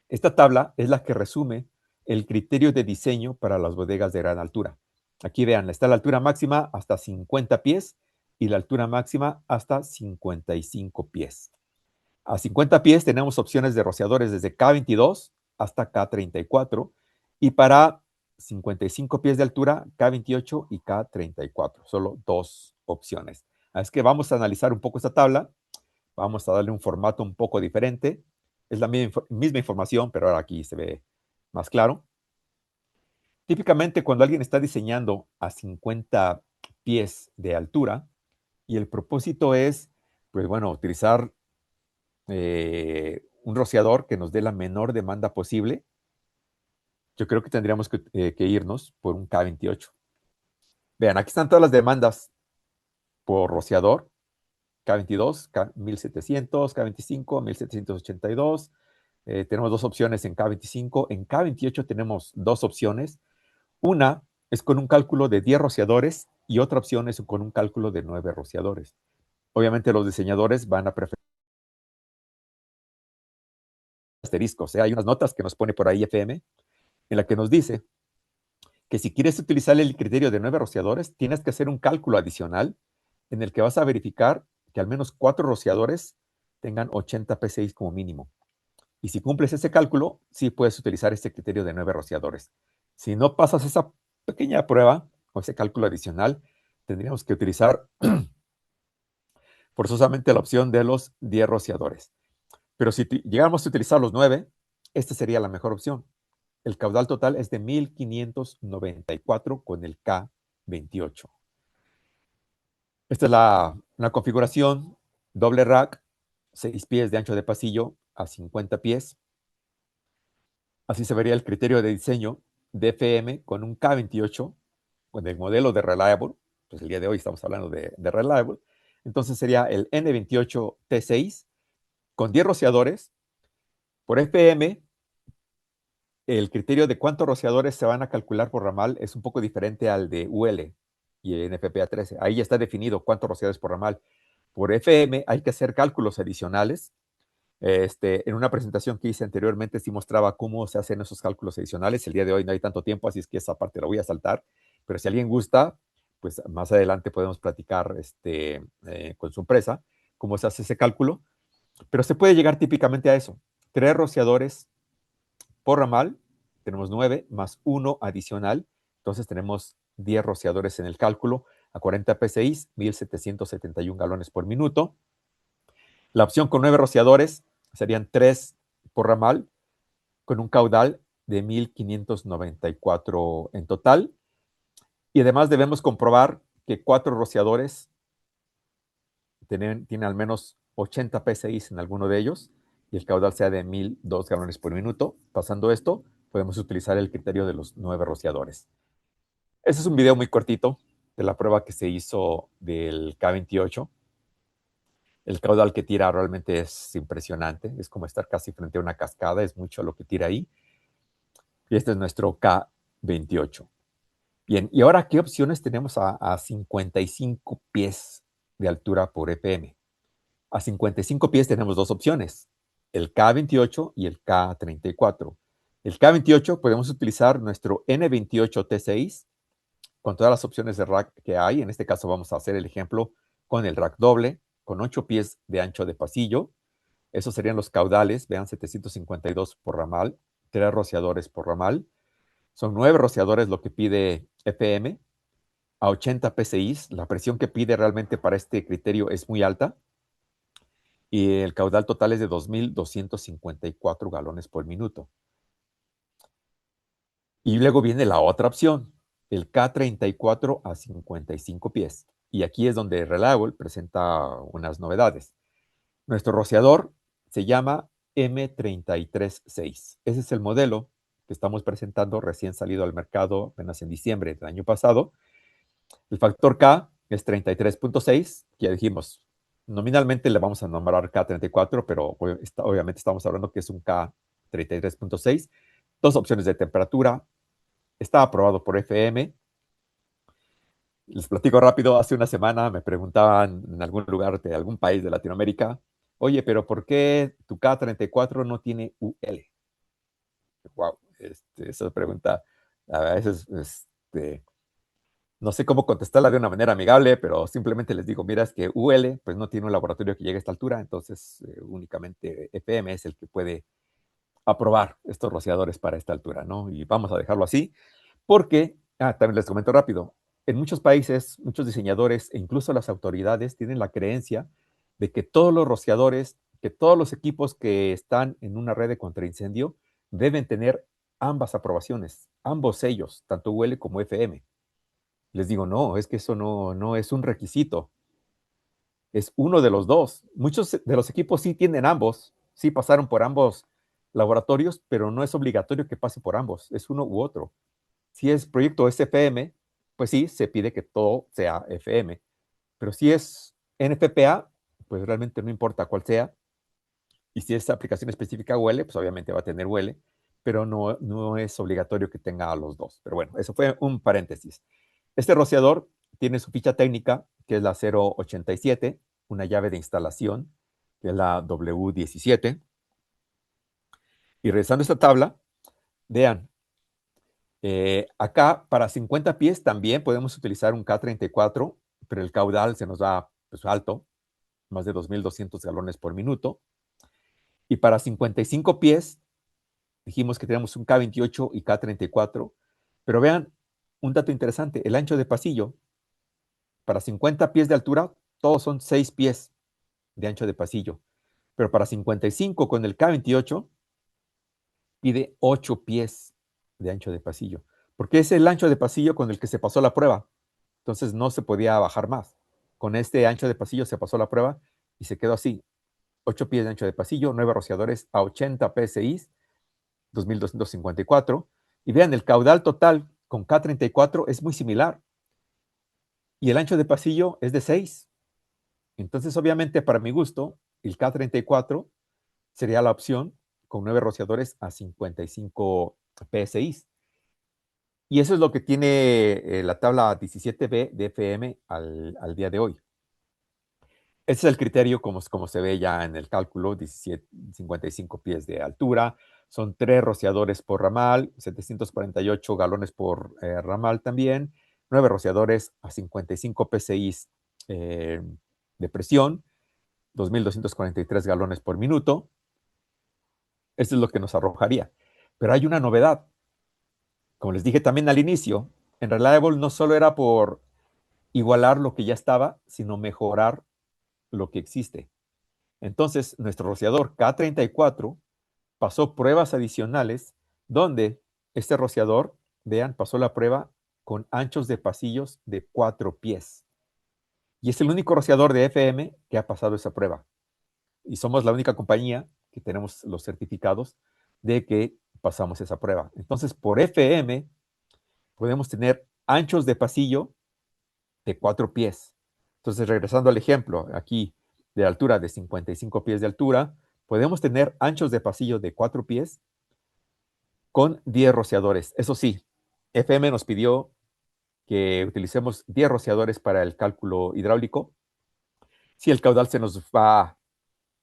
Esta tabla es la que resume el criterio de diseño para las bodegas de gran altura. Aquí vean, está la altura máxima hasta 50 pies y la altura máxima hasta 55 pies. A 50 pies tenemos opciones de rociadores desde K22 hasta K34 y para 55 pies de altura, K28 y K34. Solo dos opciones. Así que vamos a analizar un poco esta tabla. Vamos a darle un formato un poco diferente. Es la misma información, pero ahora aquí se ve más claro. Típicamente cuando alguien está diseñando a 50 pies de altura y el propósito es, pues bueno, utilizar un rociador que nos dé la menor demanda posible, yo creo que tendríamos que irnos por un K28. Vean, aquí están todas las demandas por rociador. K22, K1700, K25, 1782. Tenemos dos opciones en K25. En K28 tenemos dos opciones. Una es con un cálculo de 10 rociadores y otra opción es con un cálculo de 9 rociadores. Obviamente los diseñadores van a preferir asteriscos. Hay unas notas que nos pone por ahí FM en la que nos dice que si quieres utilizar el criterio de 9 rociadores, tienes que hacer un cálculo adicional en el que vas a verificar que al menos 4 rociadores tengan 80 PSI como mínimo. Y si cumples ese cálculo, sí puedes utilizar este criterio de 9 rociadores. Si no pasas esa pequeña prueba o ese cálculo adicional, tendríamos que utilizar forzosamente la opción de los 10 rociadores. Pero si llegáramos a utilizar los 9, esta sería la mejor opción. El caudal total es de 1594 con el K28. Esta es una configuración doble rack, 6 pies de ancho de pasillo a 50 pies. Así se vería el criterio de diseño de FM con un K28, con el modelo de Reliable. Pues el día de hoy estamos hablando de Reliable. Entonces sería el N28T6 con 10 rociadores. Por FM, el criterio de cuántos rociadores se van a calcular por ramal es un poco diferente al de UL y en FPA 13. Ahí ya está definido cuántos rociadores por ramal. Por FM hay que hacer cálculos adicionales. En una presentación que hice anteriormente sí mostraba cómo se hacen esos cálculos adicionales. El día de hoy no hay tanto tiempo, así es que esa parte la voy a saltar. Pero si alguien gusta, pues más adelante podemos platicar con su empresa cómo se hace ese cálculo. Pero se puede llegar típicamente a eso. 3 rociadores por ramal, tenemos 9 más 1 adicional. Entonces tenemos 10 rociadores en el cálculo a 40 PSI, 1771 galones por minuto. La opción con 9 rociadores serían 3 por ramal, con un caudal de 1594 en total. Y además debemos comprobar que 4 rociadores tienen al menos 80 PSI en alguno de ellos y el caudal sea de 1002 galones por minuto. Pasando esto, podemos utilizar el criterio de los 9 rociadores. Este es un video muy cortito de la prueba que se hizo del K28. El caudal que tira realmente es impresionante. Es como estar casi frente a una cascada. Es mucho lo que tira ahí. Y este es nuestro K28. Bien, y ahora, ¿qué opciones tenemos a 55 pies de altura por EPM? A 55 pies tenemos dos opciones, el K28 y el K34. El K28 podemos utilizar nuestro N28T6 con todas las opciones de rack que hay. En este caso vamos a hacer el ejemplo con el rack doble, con 8 pies de ancho de pasillo. Esos serían los caudales, vean, 752 por ramal, 3 rociadores por ramal. Son 9 rociadores lo que pide FM. A 80 PSI, la presión que pide realmente para este criterio es muy alta. Y el caudal total es de 2.254 galones por minuto. Y luego viene la otra opción, el K34 a 55 pies. Y aquí es donde Reliable presenta unas novedades. Nuestro rociador se llama M336. Ese es el modelo que estamos presentando recién salido al mercado apenas en diciembre del año pasado. El factor K es 33.6, que ya dijimos, nominalmente le vamos a nombrar K34, pero obviamente estamos hablando que es un K33.6. Dos opciones de temperatura. Está aprobado por FM. Les platico rápido, hace una semana me preguntaban en algún lugar de algún país de Latinoamérica, oye, pero ¿por qué tu K34 no tiene UL? Wow, esa pregunta a veces No sé cómo contestarla de una manera amigable, pero simplemente les digo, mira, es que UL pues no tiene un laboratorio que llegue a esta altura, entonces únicamente FM es el que puede aprobar estos rociadores para esta altura, ¿no? Y vamos a dejarlo así, porque, también les comento rápido, en muchos países, muchos diseñadores e incluso las autoridades tienen la creencia de que todos los rociadores, que todos los equipos que están en una red de contraincendio deben tener ambas aprobaciones, ambos sellos, tanto UL como FM. Les digo, no, es que eso no es un requisito, es uno de los dos. Muchos de los equipos sí tienen ambos, sí pasaron por ambos laboratorios, pero no es obligatorio que pase por ambos, es uno u otro. Si es proyecto SFM, pues sí, se pide que todo sea FM, pero si es NFPA, pues realmente no importa cuál sea, y si es aplicación específica UL, pues obviamente va a tener UL, pero no es obligatorio que tenga los dos. Pero bueno, eso fue un paréntesis. Este rociador tiene su ficha técnica, que es la 087, una llave de instalación, que es la W17. Y revisando esta tabla, vean, acá para 50 pies también podemos utilizar un K34, pero el caudal se nos da pues, alto, más de 2.200 galones por minuto. Y para 55 pies, dijimos que tenemos un K28 y K34, pero vean un dato interesante, el ancho de pasillo, para 50 pies de altura, todos son 6 pies de ancho de pasillo, pero para 55 con el K28 pide 8 pies de ancho de pasillo, porque es el ancho de pasillo con el que se pasó la prueba, entonces no se podía bajar más. Con este ancho de pasillo se pasó la prueba y se quedó así, 8 pies de ancho de pasillo, 9 rociadores a 80 PSI, 2.254, y vean, el caudal total con K34 es muy similar, y el ancho de pasillo es de 6. Entonces, obviamente, para mi gusto, el K34 sería la opción con 9 rociadores a 55 PSI. Y eso es lo que tiene la tabla 17B de FM al día de hoy. Ese es el criterio como se ve ya en el cálculo, 55 pies de altura. Son 3 rociadores por ramal, 748 galones por ramal también, 9 rociadores a 55 PSI de presión, 2.243 galones por minuto. Esto es lo que nos arrojaría. Pero hay una novedad. Como les dije también al inicio, en Reliable no solo era por igualar lo que ya estaba, sino mejorar lo que existe. Entonces, nuestro rociador K34 pasó pruebas adicionales donde este rociador, vean, pasó la prueba con anchos de pasillos de 4 pies. Y es el único rociador de FM que ha pasado esa prueba. Y somos la única compañía que tenemos los certificados de que pasamos esa prueba. Entonces, por FM podemos tener anchos de pasillo de 4 pies. Entonces, regresando al ejemplo, aquí de altura de 55 pies de altura, podemos tener anchos de pasillo de 4 pies con 10 rociadores. Eso sí, FM nos pidió que utilicemos 10 rociadores para el cálculo hidráulico. Si el caudal se nos va,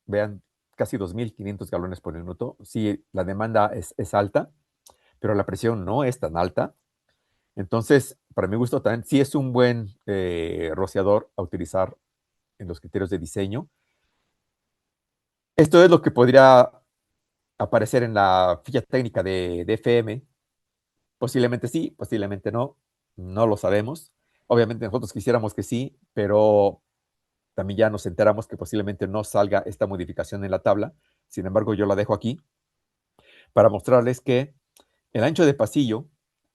vean, casi 2.500 galones por minuto, si la demanda es alta, pero la presión no es tan alta. Entonces, para mi gusto también sí es un buen rociador a utilizar en los criterios de diseño. Esto es lo que podría aparecer en la ficha técnica de FM. Posiblemente sí, posiblemente no, no lo sabemos. Obviamente nosotros quisiéramos que sí, pero también ya nos enteramos que posiblemente no salga esta modificación en la tabla. Sin embargo, yo la dejo aquí para mostrarles que el ancho de pasillo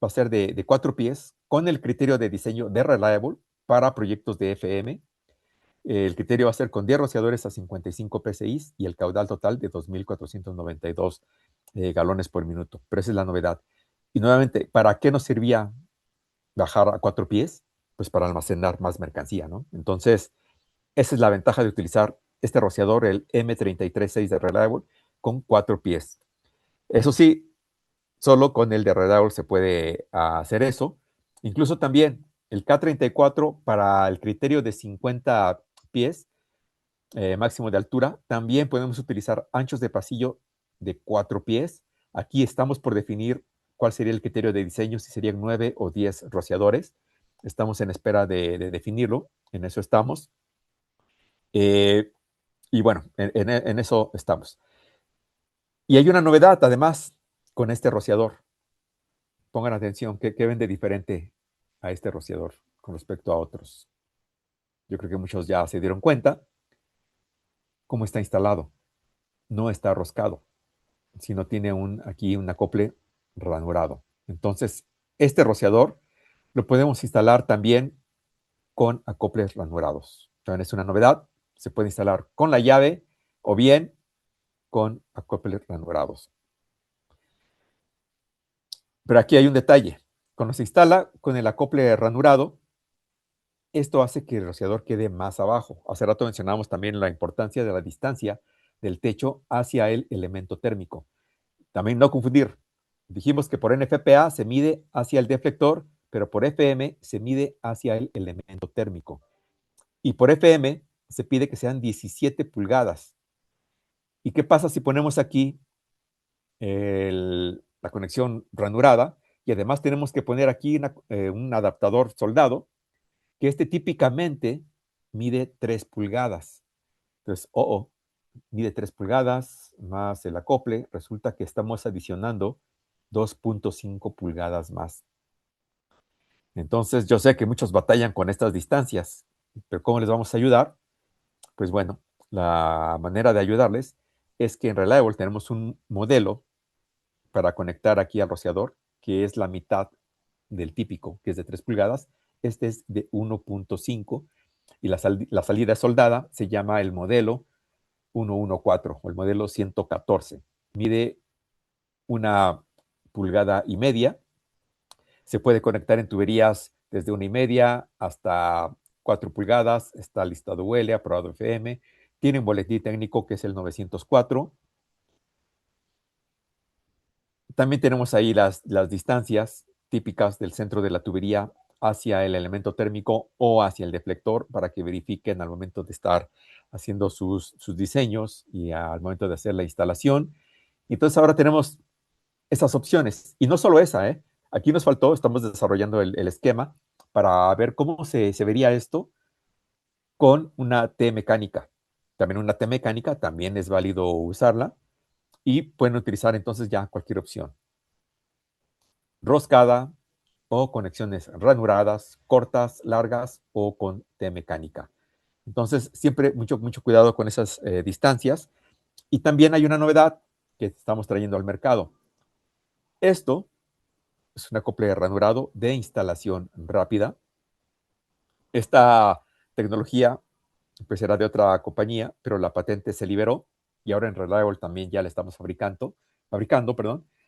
va a ser de 4 pies con el criterio de diseño de Reliable para proyectos de FM. El criterio va a ser con 10 rociadores a 55 PSI y el caudal total de 2.492 galones por minuto. Pero esa es la novedad. Y nuevamente, ¿para qué nos servía bajar a 4 pies? Pues para almacenar más mercancía, ¿no? Entonces, esa es la ventaja de utilizar este rociador, el M336 de Reliable, con 4 pies. Eso sí, solo con el de Reliable se puede hacer eso. Incluso también el K34 para el criterio de 50 pies máximo de altura, también podemos utilizar anchos de pasillo de 4 pies. Aquí estamos por definir cuál sería el criterio de diseño, si serían 9 o 10 rociadores. Estamos en espera de definirlo. En eso estamos. Y bueno, en eso estamos. Y hay una novedad, además, con este rociador. Pongan atención, ¿qué ven de diferente a este rociador con respecto a otros? Yo creo que muchos ya se dieron cuenta cómo está instalado. No está roscado, sino tiene aquí un acople ranurado. Entonces, este rociador lo podemos instalar también con acoples ranurados. También es una novedad. Se puede instalar con la llave o bien con acoples ranurados. Pero aquí hay un detalle. Cuando se instala con el acople ranurado, esto hace que el rociador quede más abajo. Hace rato mencionamos también la importancia de la distancia del techo hacia el elemento térmico. También no confundir. Dijimos que por NFPA se mide hacia el deflector, pero por FM se mide hacia el elemento térmico. Y por FM se pide que sean 17 pulgadas. ¿Y qué pasa si ponemos aquí la conexión ranurada? Y además tenemos que poner aquí un adaptador soldado, que típicamente mide 3 pulgadas. Entonces, mide 3 pulgadas más el acople, resulta que estamos adicionando 2.5 pulgadas más. Entonces, yo sé que muchos batallan con estas distancias, pero ¿cómo les vamos a ayudar? Pues bueno, la manera de ayudarles es que en Reliable tenemos un modelo para conectar aquí al rociador, que es la mitad del típico, que es de 3 pulgadas. Este es de 1.5 y la salida soldada se llama el modelo 114 o el modelo 114. Mide 1,5 pulgadas. Se puede conectar en tuberías desde 1,5 hasta 4 pulgadas. Está listado UL, aprobado FM. Tiene un boletín técnico que es el 904. También tenemos ahí las distancias típicas del centro de la tubería hacia el elemento térmico o hacia el deflector para que verifiquen al momento de estar haciendo sus diseños y al momento de hacer la instalación. Entonces ahora tenemos esas opciones. Y no solo esa, ¿eh? Aquí nos faltó, estamos desarrollando el esquema para ver cómo se vería esto con una T mecánica. También una T mecánica, también es válido usarla y pueden utilizar entonces ya cualquier opción. Roscada o conexiones ranuradas, cortas, largas o con T mecánica. Entonces, siempre mucho cuidado con esas distancias. Y también hay una novedad que estamos trayendo al mercado. Esto es un acople ranurado de instalación rápida. Esta tecnología pues era de otra compañía, pero la patente se liberó y ahora en Reliable también ya la estamos fabricando,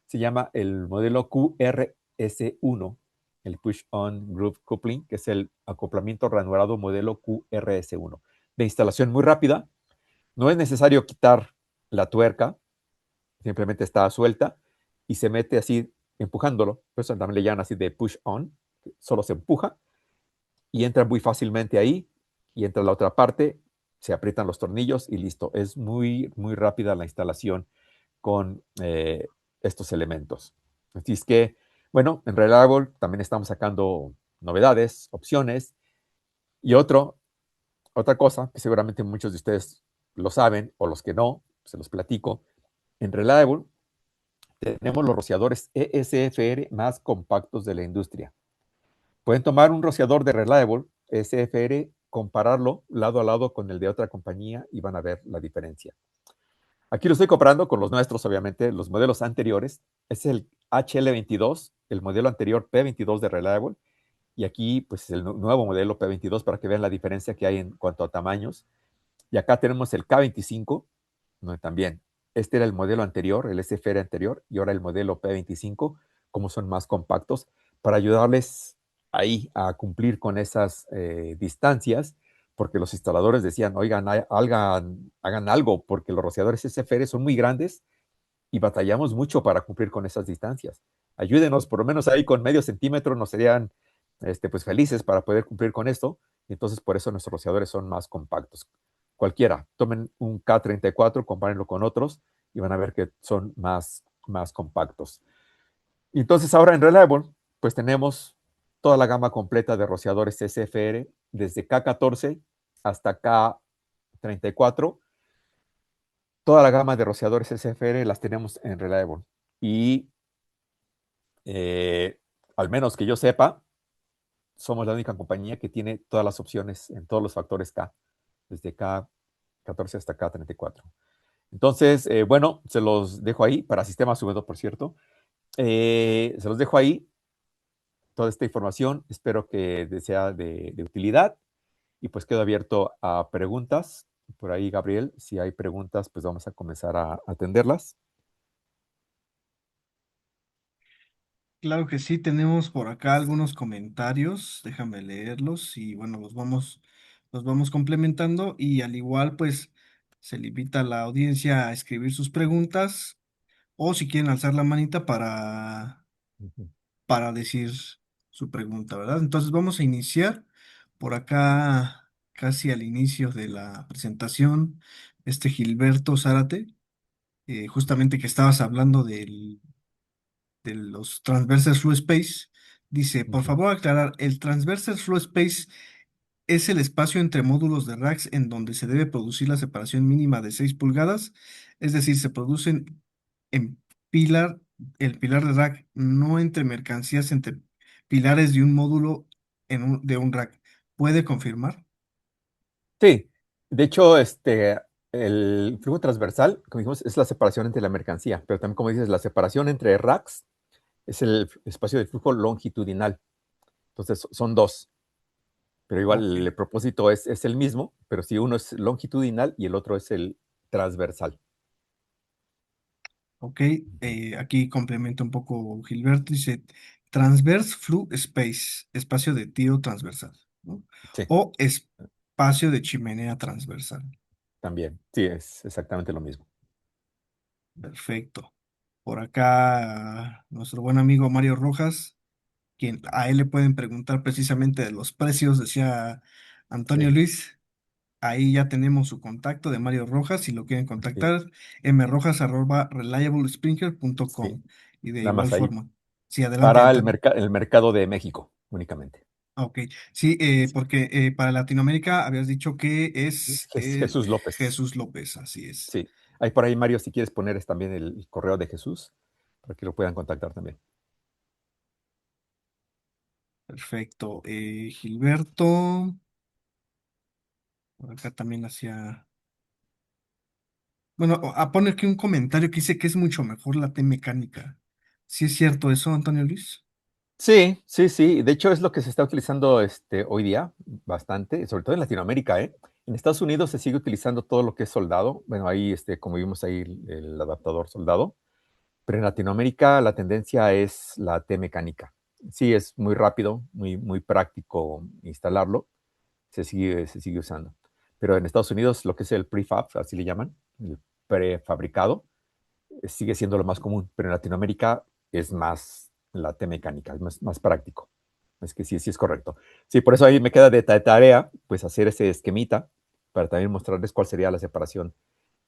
se llama el modelo QRS1, el Push On Groove Coupling, que es el acoplamiento ranurado modelo QRS1, de instalación muy rápida. No es necesario quitar la tuerca, simplemente está suelta y se mete así empujándolo. Por eso también le llaman así de push on, solo se empuja y entra muy fácilmente ahí y entra a la otra parte, se aprietan los tornillos y listo. Es muy rápida la instalación con estos elementos. Así es que, bueno, en Reliable también estamos sacando novedades, opciones y otra cosa que seguramente muchos de ustedes lo saben o los que no, se los platico. En Reliable tenemos los rociadores ESFR más compactos de la industria. Pueden tomar un rociador de Reliable ESFR, compararlo lado a lado con el de otra compañía y van a ver la diferencia. Aquí lo estoy comparando con los nuestros, obviamente, los modelos anteriores. Este es el HL22, el modelo anterior P22 de Reliable, y aquí pues el nuevo modelo P22 para que vean la diferencia que hay en cuanto a tamaños. Y acá tenemos el K25, donde también este era el modelo anterior, el SFR anterior, y ahora el modelo P25, como son más compactos, para ayudarles ahí a cumplir con esas distancias, porque los instaladores decían, oigan, hagan algo, porque los rociadores SFR son muy grandes y batallamos mucho para cumplir con esas distancias. Ayúdenos, por lo menos ahí con medio centímetro nos serían pues felices para poder cumplir con esto. Entonces, por eso nuestros rociadores son más compactos. Cualquiera, tomen un K34, compárenlo con otros y van a ver que son más compactos. Entonces, ahora en Reliable, pues tenemos toda la gama completa de rociadores SFR, desde K14 hasta K34. Toda la gama de rociadores SFR las tenemos en Reliable. Y al menos que yo sepa, somos la única compañía que tiene todas las opciones en todos los factores K, desde K14 hasta K34. Entonces, bueno, se los dejo ahí para sistemas V2, por cierto. Se los dejo ahí, toda esta información. Espero que sea de utilidad y pues quedo abierto a preguntas. Por ahí, Gabriel, si hay preguntas, pues vamos a comenzar a atenderlas. Claro que sí, tenemos por acá algunos comentarios, déjame leerlos y bueno, los vamos complementando y al igual pues se le invita a la audiencia a escribir sus preguntas o si quieren alzar la manita Ujú, para decir su pregunta, ¿verdad? Entonces vamos a iniciar por acá casi al inicio de la presentación, Gilberto Zárate, justamente que estabas hablando de los Transversal Flow Space, dice, por ujú. favor aclarar, el Transversal Flow Space es el espacio entre módulos de racks en donde se debe producir la separación mínima de 6 pulgadas, es decir, se producen en pilar, el pilar de rack, no entre mercancías, entre pilares de un módulo de un rack. ¿Puede confirmar? Sí, de hecho, el flujo transversal, como dijimos, es la separación entre la mercancía, pero también, como dices, la separación entre racks es el espacio de flujo longitudinal. Entonces, son dos, pero Ok. igual el propósito es el mismo, pero si uno es longitudinal y el otro es el transversal. Ok, aquí complementa un poco Gilberto, dice Transverse Flux Space, espacio de tiro transversal, ¿no? Sí, O espacio de chimenea transversal. también. Sí, es exactamente lo mismo. Perfecto. Por acá, nuestro buen amigo Mario Rojas, quien a él le pueden preguntar precisamente de los precios, decía Antonio Sí, Luis. Ahí ya tenemos su contacto de Mario Rojas, si lo quieren sí, contactar, mrojas@reliablespringer.com. sí. Y de Nada igual más ahí forma. Sí, adelante, para Antonio. el mercado de México únicamente. Ok, sí, Sí. porque para Latinoamérica habías dicho que es Jesús López. Jesús López, así es. Sí. Ahí por ahí, Mario, si quieres poner también el correo de Jesús, para que lo puedan contactar también. Perfecto. Gilberto, por acá también hacía... Bueno, a poner aquí un comentario que dice que es mucho mejor la T mecánica. ¿Sí es cierto eso, Antonio Luis? Sí, sí, sí. De hecho, es lo que se está utilizando hoy día bastante, sobre todo en Latinoamérica, ¿eh? En Estados Unidos se sigue utilizando todo lo que es soldado. Bueno, ahí, como vimos ahí, el adaptador soldado. Pero en Latinoamérica la tendencia es la T mecánica. Sí, es muy rápido, muy práctico instalarlo. Se sigue usando. Pero en Estados Unidos lo que es el prefab, así le llaman, el prefabricado, sigue siendo lo más común, pero en Latinoamérica es más la T mecánica, es más práctico. Es que sí, sí es correcto. Sí, por eso ahí me queda de tarea, pues hacer ese esquemita para también mostrarles cuál sería la separación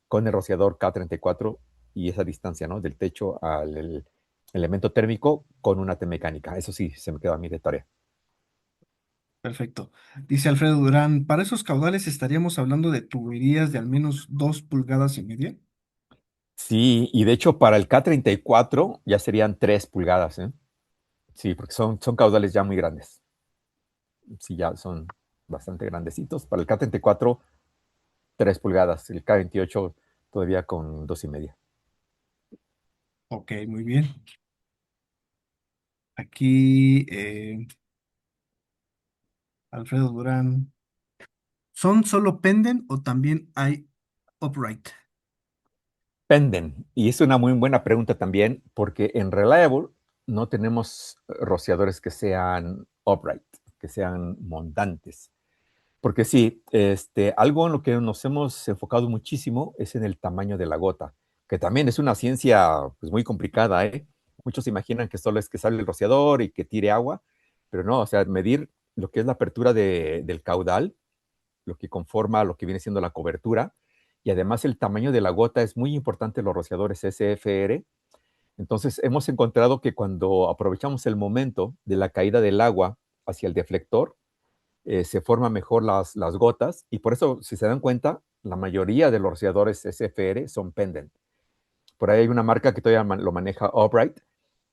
con el rociador K34 y esa distancia, ¿no? Del techo al elemento térmico con una T mecánica. Eso sí, se me queda a mí de tarea. Perfecto. Dice Alfredo Durán, para esos caudales estaríamos hablando de tuberías de al menos 2,5 pulgadas. Sí, y de hecho para el K34 ya serían 3 pulgadas, ¿eh? Sí, porque son caudales ya muy grandes. Sí, ya son bastante grandecitos. Para el K34, 3 pulgadas. El K28 todavía con 2,5. Ok, muy bien. Aquí, Alfredo Durán, ¿son solo penden o también hay upright? Penden. Y es una muy buena pregunta también, porque en Reliable no tenemos rociadores que sean upright, que sean montantes. Porque sí, algo en lo que nos hemos enfocado muchísimo es en el tamaño de la gota, que también es una ciencia pues, muy complicada, ¿eh? Muchos se imaginan que solo es que sale el rociador y que tire agua, pero no, o sea, medir lo que es la apertura del caudal, lo que conforma lo que viene siendo la cobertura, y además el tamaño de la gota es muy importante en los rociadores SFR, Entonces, hemos encontrado que cuando aprovechamos el momento de la caída del agua hacia el deflector, se forman mejor las gotas, y por eso, si se dan cuenta, la mayoría de los rociadores SFR son pendant. Por ahí hay una marca que todavía lo maneja Albright,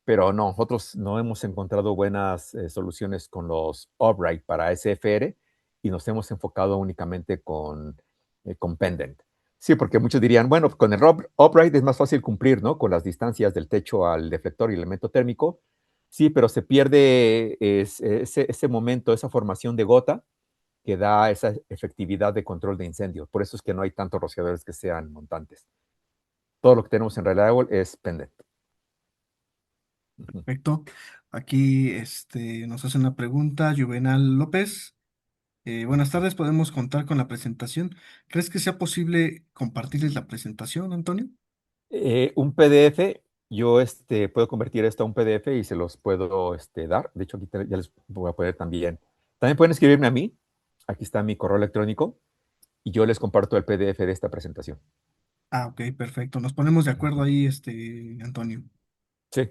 pero no, nosotros no hemos encontrado buenas soluciones con los Albright para SFR, y nos hemos enfocado únicamente con pendant. Sí, porque muchos dirían, bueno, con el Albright es más fácil cumplir, ¿no? Con las distancias del techo al deflector y el elemento térmico. Sí, pero se pierde ese momento, esa formación de gota que da esa efectividad de control de incendio. Por eso es que no hay tantos rociadores que sean montantes. Todo lo que tenemos en Reliable es pendant. Perfecto. Aquí nos hace una pregunta, Juvenal López. Buenas tardes, ¿podemos contar con la presentación? ¿Crees que sea posible compartirles la presentación, Antonio? Un PDF, yo puedo convertir esto a un PDF y se los puedo dar. De hecho, aquí ya les voy a poner también. También pueden escribirme a mí. Aquí está mi correo electrónico y yo les comparto el PDF de esta presentación. Ah, ok, perfecto. Nos ponemos de acuerdo ahí, Antonio. Sí.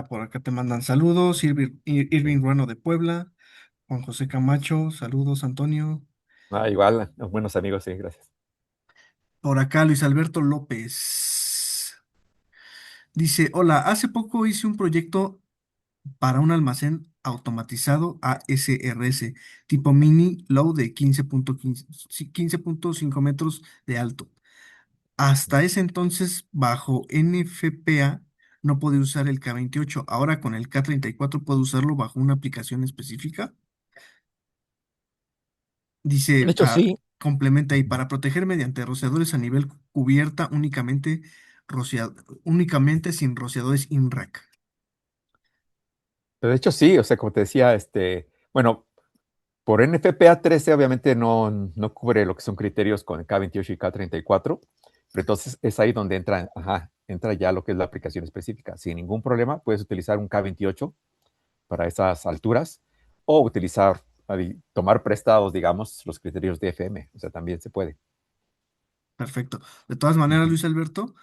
Por acá te mandan saludos. Irving Ruano de Puebla. Juan José Camacho, saludos, Antonio. Igual, buenos amigos, sí, gracias. Por acá Luis Alberto López. Dice, hola, hace poco hice un proyecto para un almacén automatizado ASRS tipo mini low de 15.15 sí, 15.5 metros de alto. Hasta ese entonces, bajo NFPA, no podía usar el K28. Ahora con el K34 puedo usarlo bajo una aplicación específica. De Dice, hecho, sí. complementa ahí, para proteger mediante rociadores a nivel cubierta únicamente sin rociadores INRAC. Pero de hecho, sí, o sea, como te decía, bueno, por NFPA 13 obviamente no cubre lo que son criterios con el K28 y K34, pero entonces es ahí donde entra ya lo que es la aplicación específica. Sin ningún problema puedes utilizar un K28 para esas alturas, o utilizar, tomar prestados, digamos, los criterios de FM, o sea, también se puede. Perfecto. De todas maneras, Ujú. Luis Alberto,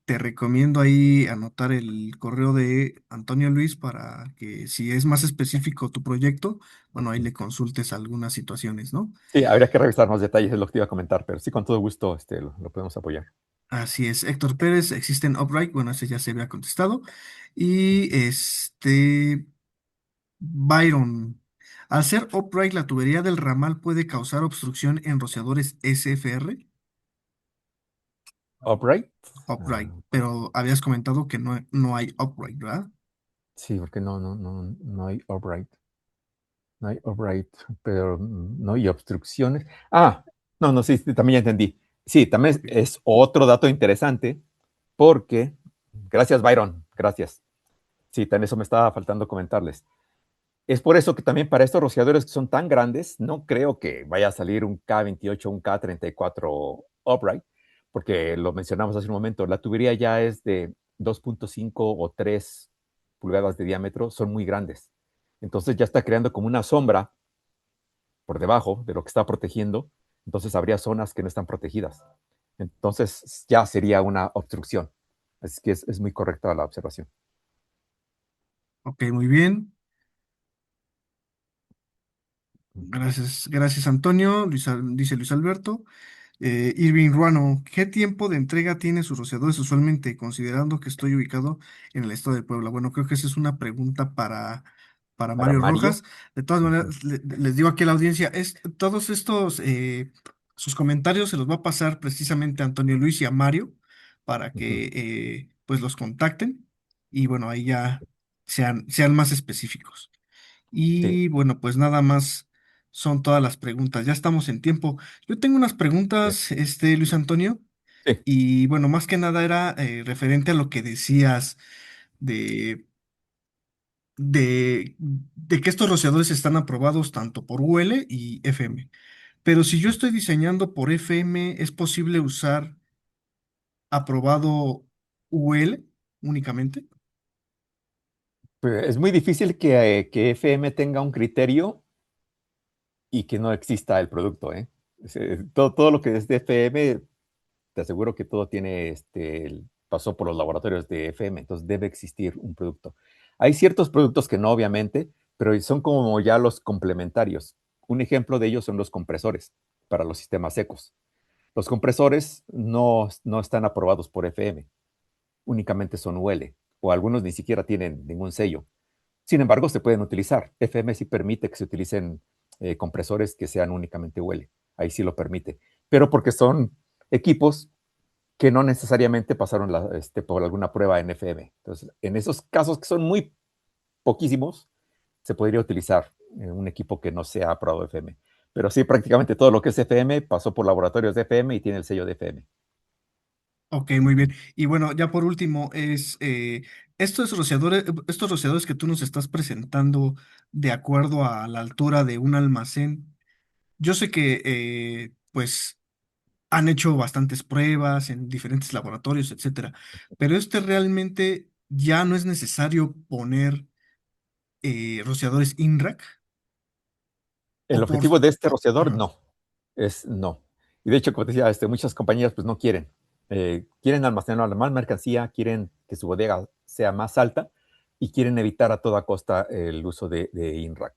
te recomiendo ahí anotar el correo de Antonio Luis para que si es más específico tu proyecto, bueno, ahí le consultes algunas situaciones, ¿no? Sí, habría que revisar más detalles, es lo que te iba a comentar, pero sí, con todo gusto lo podemos apoyar. Así es, Héctor Pérez, existen Upright, bueno, ese ya se había contestado. Y Byron, al ser upright, la tubería del ramal puede causar obstrucción en rociadores SFR, Upright. upright, pero habías comentado que no hay upright, ¿verdad? Sí, porque no hay upright. No hay upright, pero no hay obstrucciones. No, sí, sí, también ya entendí. Sí, también Ok, es otro dato interesante, porque, gracias Byron, gracias. Sí, también eso me estaba faltando comentarles. Es por eso que también para estos rociadores que son tan grandes, no creo que vaya a salir un K28, un K34 upright, porque lo mencionamos hace un momento, la tubería ya es de 2.5 o 3 pulgadas de diámetro, son muy grandes. Entonces ya está creando como una sombra por debajo de lo que está protegiendo, entonces habría zonas que no están protegidas. Entonces ya sería una obstrucción. Así que es muy correcta la observación. ok, muy bien. Gracias, gracias Antonio, dice Luis Alberto. Irving Ruano, ¿qué tiempo de entrega tiene sus rociadores usualmente, considerando que estoy ubicado en el estado de Puebla? Bueno, creo que esa es una pregunta para Para Mario Mario. Rojas. De todas Uh-huh, maneras, les digo aquí a la audiencia, todos estos, sus comentarios se los va a pasar precisamente a Antonio Luis y a Mario para uh-huh. que pues los contacten y bueno, ahí ya sean más específicos. Sí, Y bueno, pues nada más son todas las preguntas. Ya estamos en tiempo. Yo tengo unas bien. preguntas, Luis Antonio, Sí. y bueno, más que nada era referente a lo que decías de, de que estos rociadores están aprobados tanto por UL y FM. Pero si yo estoy diseñando por FM, ¿es posible usar aprobado UL únicamente? Pues es muy difícil que FM tenga un criterio y que no exista el producto, ¿eh? Todo lo que es de FM, te aseguro que todo tiene pasó por los laboratorios de FM, entonces debe existir un producto. Hay ciertos productos que no, obviamente, pero son como ya los complementarios. Un ejemplo de ellos son los compresores para los sistemas secos. Los compresores no están aprobados por FM, únicamente son UL, o algunos ni siquiera tienen ningún sello. Sin embargo, se pueden utilizar. FM sí permite que se utilicen compresores que sean únicamente UL. Ahí sí lo permite. Pero porque son equipos que no necesariamente pasaron por alguna prueba en FM. Entonces, en esos casos que son muy poquísimos, se podría utilizar un equipo que no sea aprobado FM. Pero sí, prácticamente todo lo que es FM pasó por laboratorios de FM y tiene el sello de FM. Ok, muy bien. Y bueno, ya por último, estos rociadores que tú nos estás presentando de acuerdo a la altura de un almacén, yo sé que pues han hecho bastantes pruebas en diferentes laboratorios, etcétera, pero realmente ya no es necesario poner rociadores INRAC El o por... objetivo de este rociador, Ajá. no. No. Y de hecho, como te decía, muchas compañías pues no quieren. Quieren almacenar más mercancía, quieren que su bodega sea más alta y quieren evitar a toda costa el uso de INRAC.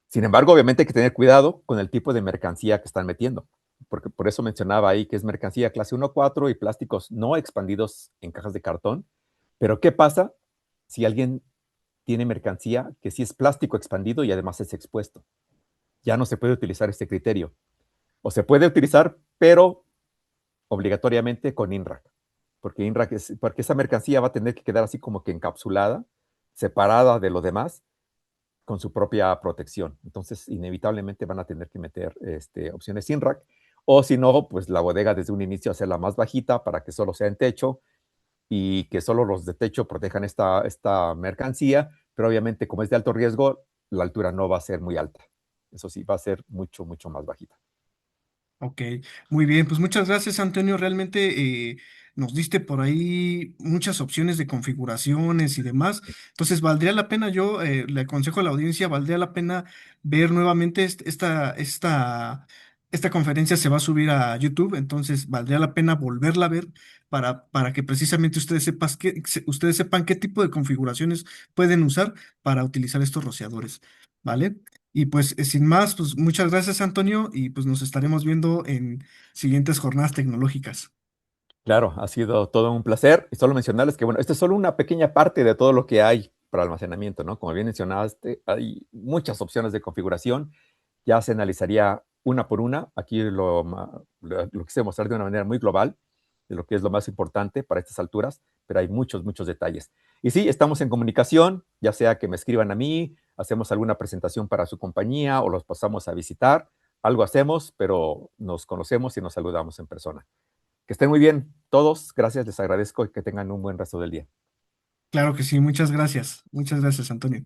Sin embargo, obviamente hay que tener cuidado con el tipo de mercancía que están metiendo, porque por eso mencionaba ahí que es mercancía clase 1-4 y plásticos no expandidos en cajas de cartón. Pero ¿qué pasa si alguien tiene mercancía que sí es plástico expandido y además es expuesto? Ya no se puede utilizar este criterio. O se puede utilizar, pero obligatoriamente con INRAC, porque esa mercancía va a tener que quedar así como que encapsulada, separada de lo demás, con su propia protección. Entonces, inevitablemente van a tener que meter opciones INRAC, o si no, pues la bodega desde un inicio hacerla más bajita para que solo sea en techo y que solo los de techo protejan esta mercancía, pero obviamente como es de alto riesgo, la altura no va a ser muy alta. Eso sí, va a ser mucho, mucho más bajita. Ok, muy bien, pues muchas gracias, Antonio. Realmente nos diste por ahí muchas opciones de configuraciones y demás. Entonces, valdría la pena, yo le aconsejo a la audiencia, valdría la pena ver nuevamente esta conferencia se va a subir a YouTube, entonces valdría la pena volverla a ver para que precisamente ustedes sepan qué tipo de configuraciones pueden usar para utilizar estos rociadores, ¿vale? Y pues sin más, pues muchas gracias, Antonio, y pues nos estaremos viendo en siguientes jornadas tecnológicas. Claro, ha sido todo un placer. Y solo mencionarles que, bueno, esta es solo una pequeña parte de todo lo que hay para almacenamiento, ¿no? Como bien mencionaste, hay muchas opciones de configuración. Ya se analizaría una por una. Aquí lo quise mostrar de una manera muy global, de lo que es lo más importante para estas alturas, pero hay muchos, muchos detalles. Y sí, estamos en comunicación, ya sea que me escriban a mí, hacemos alguna presentación para su compañía o los pasamos a visitar. Algo hacemos, pero nos conocemos y nos saludamos en persona. Que estén muy bien todos. Gracias, les agradezco y que tengan un buen resto del día. Claro que sí, muchas gracias. Muchas gracias, Antonio.